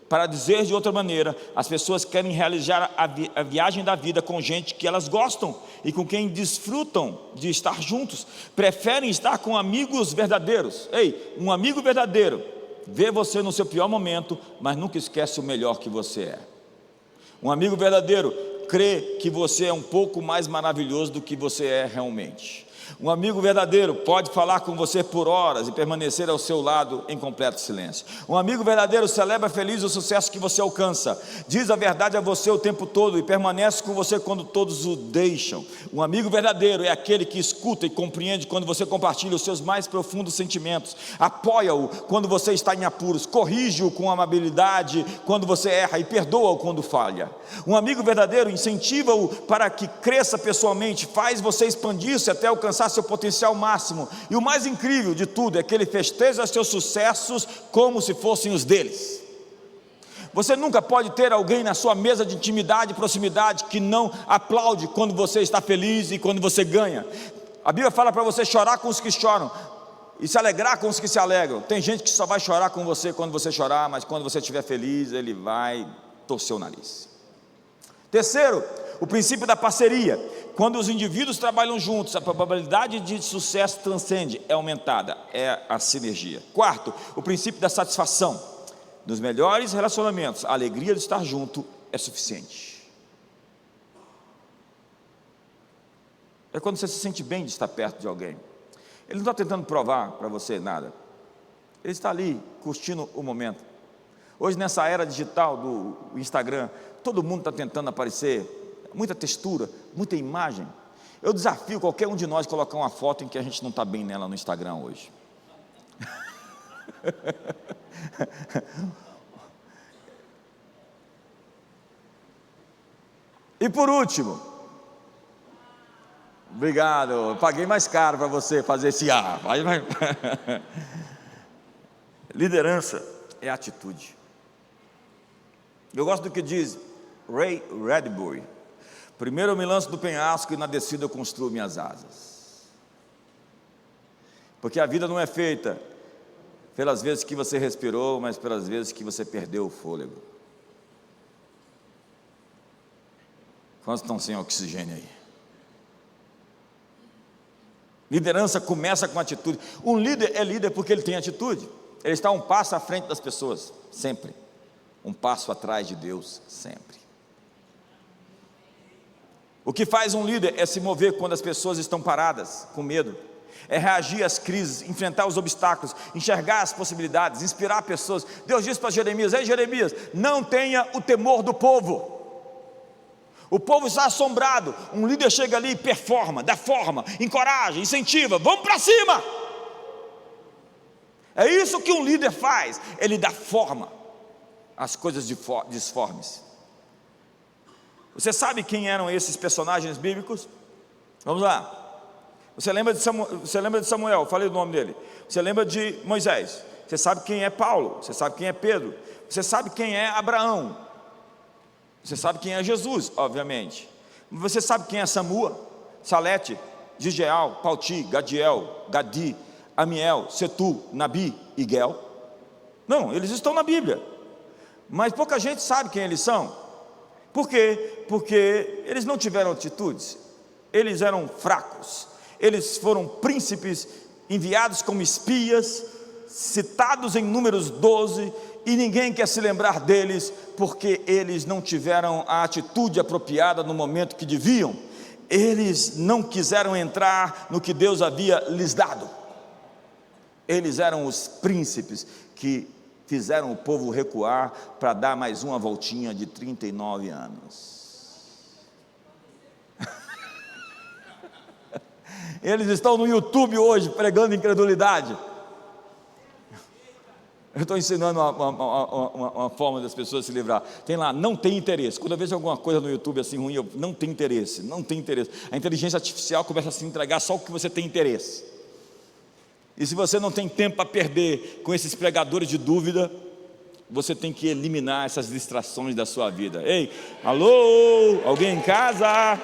Para dizer de outra maneira, as pessoas querem realizar a viagem da vida com gente que elas gostam e com quem desfrutam de estar juntos. Preferem estar com amigos verdadeiros. Ei, um amigo verdadeiro vê você no seu pior momento, mas nunca esquece o melhor que você é. Um amigo verdadeiro crê que você é um pouco mais maravilhoso do que você é realmente. Um amigo verdadeiro pode falar com você por horas e permanecer ao seu lado em completo silêncio. Um amigo verdadeiro celebra feliz o sucesso que você alcança, diz a verdade a você o tempo todo e permanece com você quando todos o deixam. Um amigo verdadeiro é aquele que escuta e compreende quando você compartilha os seus mais profundos sentimentos, apoia-o quando você está em apuros, corrige-o com amabilidade quando você erra e perdoa-o quando falha. Um amigo verdadeiro incentiva-o para que cresça pessoalmente, faz você expandir-se até alcançar seu potencial máximo, e o mais incrível de tudo é que ele festeja seus sucessos como se fossem os deles. Você nunca pode ter alguém na sua mesa de intimidade e proximidade que não aplaude quando você está feliz e quando você ganha. A Bíblia fala para você chorar com os que choram e se alegrar com os que se alegram. Tem gente que só vai chorar com você quando você chorar, mas quando você estiver feliz, ele vai torcer o nariz. Terceiro, o princípio da parceria. Quando os indivíduos trabalham juntos, a probabilidade de sucesso transcende, é aumentada, é a sinergia. Quarto, o princípio da satisfação. Nos melhores relacionamentos, a alegria de estar junto é suficiente. É quando você se sente bem de estar perto de alguém. Ele não está tentando provar para você nada. Ele está ali, curtindo o momento. Hoje, nessa era digital do Instagram, todo mundo está tentando aparecer, muita textura, muita imagem. Eu desafio qualquer um de nós a colocar uma foto em que a gente não está bem nela no Instagram hoje. E por último, obrigado, eu paguei mais caro para você fazer esse Liderança é atitude. Eu gosto do que diz Ray Bradbury: primeiro eu me lanço do penhasco e na descida eu construo minhas asas. Porque a vida não é feita pelas vezes que você respirou, mas pelas vezes que você perdeu o fôlego. Quantos estão sem oxigênio aí? Liderança começa com atitude. Um líder é líder porque ele tem atitude. Ele está um passo à frente das pessoas, sempre. Um passo atrás de Deus, sempre. O que faz um líder é se mover quando as pessoas estão paradas, com medo. É reagir às crises, enfrentar os obstáculos, enxergar as possibilidades, inspirar pessoas. Deus disse para Jeremias: ei Jeremias, não tenha o temor do povo. O povo está assombrado. Um líder chega ali e performa, dá forma, encoraja, incentiva, vamos para cima. É isso que um líder faz, ele dá forma às coisas disformes. Você sabe quem eram esses personagens bíblicos? Vamos lá. Você lembra de Samuel? Falei o nome dele. Você lembra de Moisés? Você sabe quem é Paulo? Você sabe quem é Pedro? Você sabe quem é Abraão? Você sabe quem é Jesus, obviamente. Você sabe quem é Samua, Salete, Gigeal, Palti, Gadiel, Gadi, Amiel, Setu, Nabi e Gel? Não, eles estão na Bíblia. mas pouca gente sabe quem eles são. Por quê? Porque eles não tiveram atitudes, eles eram fracos, eles foram príncipes enviados como espias, citados em Números 12, e ninguém quer se lembrar deles, porque eles não tiveram a atitude apropriada no momento que deviam. Eles não quiseram entrar no que Deus havia lhes dado. Eles eram os príncipes que fizeram o povo recuar para dar mais uma voltinha de 39 anos. Eles estão no YouTube hoje pregando incredulidade. Eu estou ensinando uma forma das pessoas se livrar. Tem lá, não tem interesse. Quando eu vejo alguma coisa no YouTube assim ruim, eu não tem interesse, não tem interesse. A inteligência artificial começa a se entregar só o que você tem interesse. E se você não tem tempo para perder com esses pregadores de dúvida, você tem que eliminar essas distrações da sua vida. Ei, alô, alguém em casa?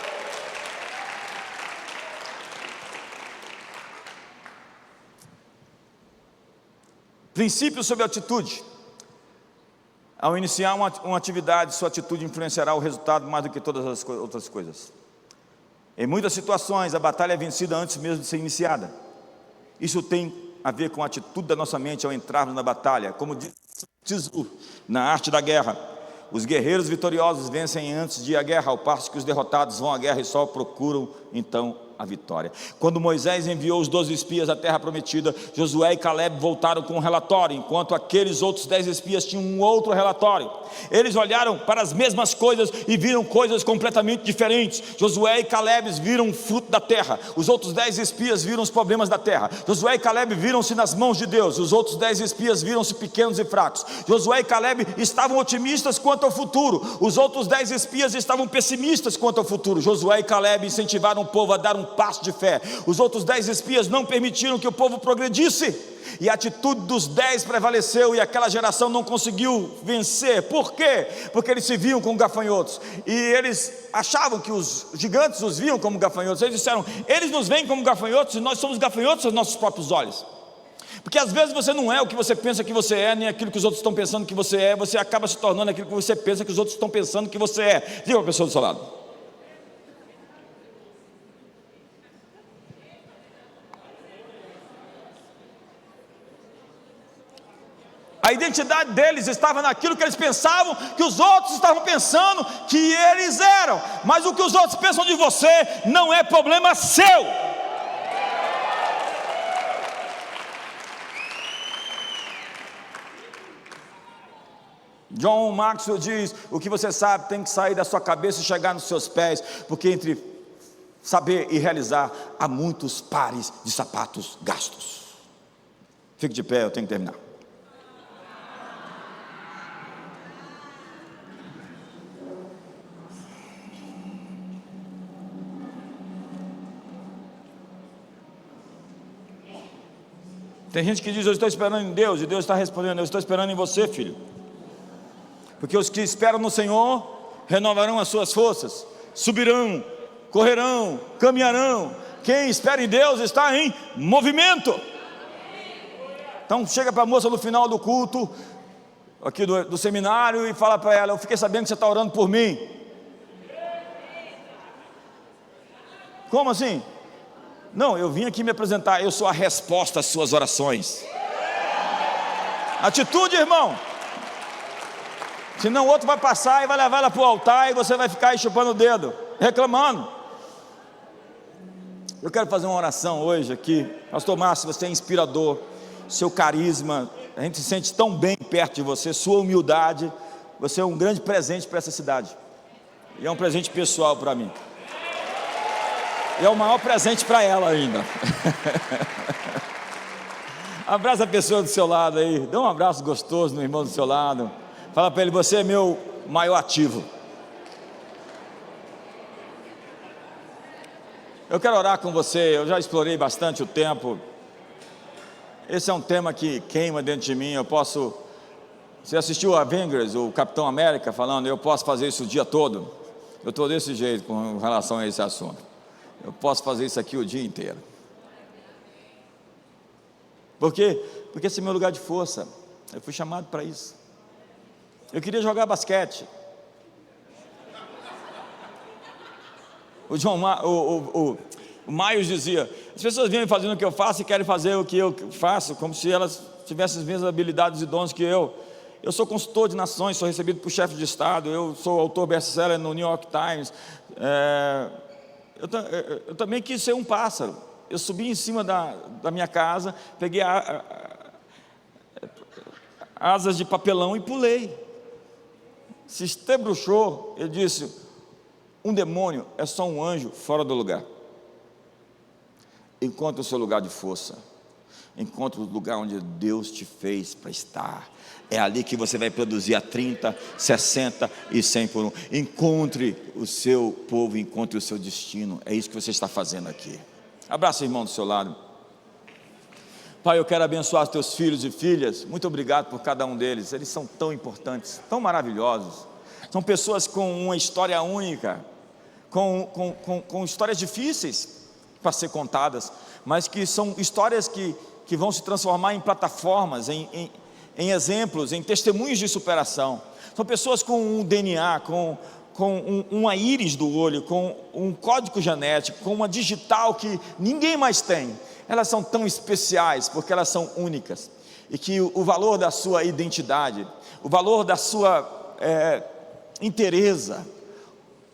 Princípios sobre atitude. Ao iniciar uma atividade, sua atitude influenciará o resultado mais do que todas as outras coisas. Em muitas situações, a batalha é vencida antes mesmo de ser iniciada. Isso tem a ver com a atitude da nossa mente ao entrarmos na batalha. Como diz Tzu, na arte da guerra, os guerreiros vitoriosos vencem antes de ir à guerra, ao passo que os derrotados vão à guerra e só procuram então a vitória. Quando Moisés enviou os 12 espias à terra prometida, Josué e Caleb voltaram com um relatório, enquanto aqueles outros 10 espias tinham um outro relatório. Eles olharam para as mesmas coisas e viram coisas completamente diferentes. Josué e Caleb viram o fruto da terra, os outros 10 espias viram os problemas da terra. Josué e Caleb viram-se nas mãos de Deus, os outros 10 espias viram-se pequenos e fracos. Josué e Caleb estavam otimistas quanto ao futuro, os outros 10 espias estavam pessimistas quanto ao futuro. Josué e Caleb incentivaram o povo a dar um passo de fé, os outros 10 espias não permitiram que o povo progredisse, e a atitude dos 10 prevaleceu, e aquela geração não conseguiu vencer. Por quê? Porque eles se viam como gafanhotos, e eles achavam que os gigantes os viam como gafanhotos. Eles disseram, eles nos veem como gafanhotos, e nós somos gafanhotos aos nossos próprios olhos. Porque às vezes você não é o que você pensa que você é, nem aquilo que os outros estão pensando que você é. Você acaba se tornando aquilo que você pensa que os outros estão pensando que você é. Diga para a pessoa do seu lado. A identidade deles estava naquilo que eles pensavam que os outros estavam pensando que eles eram. Mas o que os outros pensam de você não é problema seu. John Maxwell diz, o que você sabe tem que sair da sua cabeça e chegar nos seus pés, porque entre saber e realizar há muitos pares de sapatos gastos. Fique de pé, eu tenho que terminar. Tem gente que diz, eu estou esperando em Deus, e Deus está respondendo, eu estou esperando em você, filho. Porque os que esperam no Senhor renovarão as suas forças, subirão, correrão, caminharão. Quem espera em Deus está em movimento. Então chega para a moça no final do culto, aqui do seminário, e fala para ela, eu fiquei sabendo que você está orando por mim. Como assim? Não, eu vim aqui me apresentar, eu sou a resposta às suas orações. Atitude, irmão. Senão o outro vai passar e vai levar ela para o altar, e você vai ficar aí chupando o dedo, reclamando. Eu quero fazer uma oração hoje aqui. Pastor Márcio, você é inspirador, seu carisma, a gente se sente tão bem perto de você, sua humildade, você é um grande presente para essa cidade, e é um presente pessoal para mim. E é o maior presente para ela ainda. Abraça a pessoa do seu lado aí, dá um abraço gostoso no irmão do seu lado. Fala para ele, você é meu maior ativo. Eu quero orar com você, eu já explorei bastante o tempo. Esse é um tema que queima dentro de mim, eu posso... Você assistiu a Avengers, o Capitão América falando, eu posso fazer isso o dia todo? Eu estou desse jeito com relação a esse assunto. Eu posso fazer isso aqui o dia inteiro. Por quê? Porque esse é meu lugar de força. Eu fui chamado para isso. Eu queria jogar basquete. O Maios dizia: as pessoas vêm fazendo o que eu faço e querem fazer o que eu faço, como se elas tivessem as mesmas habilidades e dons que eu. Eu sou consultor de nações, sou recebido por chefe de Estado, eu sou autor best-seller no New York Times. Eu também quis ser um pássaro. Eu subi em cima da minha casa, peguei asas de papelão e pulei. Se estrebruxou, ele disse: um demônio é só um anjo fora do lugar. Encontre o seu lugar de força, encontre o lugar onde Deus te fez para estar. É ali que você vai produzir a 30, 60 e 100 por um. Encontre o seu povo, encontre o seu destino. É isso que você está fazendo aqui. Abraça o irmão do seu lado. Pai, eu quero abençoar os teus filhos e filhas. Muito obrigado por cada um deles. Eles são tão importantes, tão maravilhosos. São pessoas com uma história única, com histórias difíceis para ser contadas, mas que são histórias que vão se transformar em plataformas, em exemplos, em testemunhos de superação. São pessoas com um DNA, com uma íris do olho, com um código genético, com uma digital que ninguém mais tem. Elas são tão especiais porque elas são únicas, e que o valor da sua identidade, o valor da sua inteireza,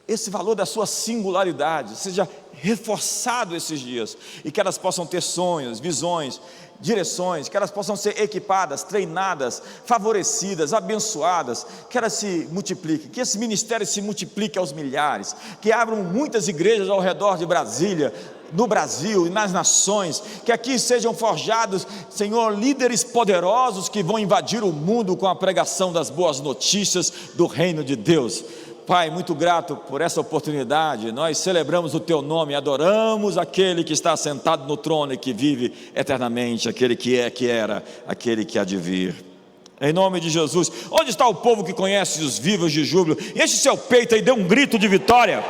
esse valor da sua singularidade seja reforçado esses dias, e que elas possam ter sonhos, visões, direções, que elas possam ser equipadas, treinadas, favorecidas, abençoadas, que elas se multipliquem, que esse ministério se multiplique aos milhares, que abram muitas igrejas ao redor de Brasília, no Brasil e nas nações, que aqui sejam forjados, Senhor, líderes poderosos que vão invadir o mundo com a pregação das boas notícias do reino de Deus. Pai, muito grato por essa oportunidade. Nós celebramos o teu nome, adoramos aquele que está sentado no trono e que vive eternamente, aquele que é, que era, aquele que há de vir. Em nome de Jesus. Onde está o povo que conhece os vivos de júbilo? Enche seu peito e dê um grito de vitória.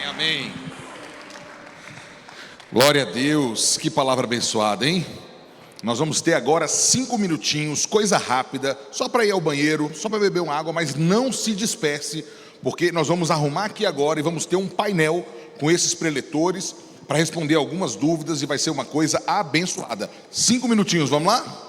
Amém. Glória a Deus, que palavra abençoada, hein? Nós vamos ter agora 5 minutinhos, coisa rápida, só para ir ao banheiro, só para beber uma água, mas não se disperse, porque nós vamos arrumar aqui agora e vamos ter um painel com esses preletores para responder algumas dúvidas, e vai ser uma coisa abençoada. 5 minutinhos, vamos lá?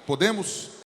Podemos?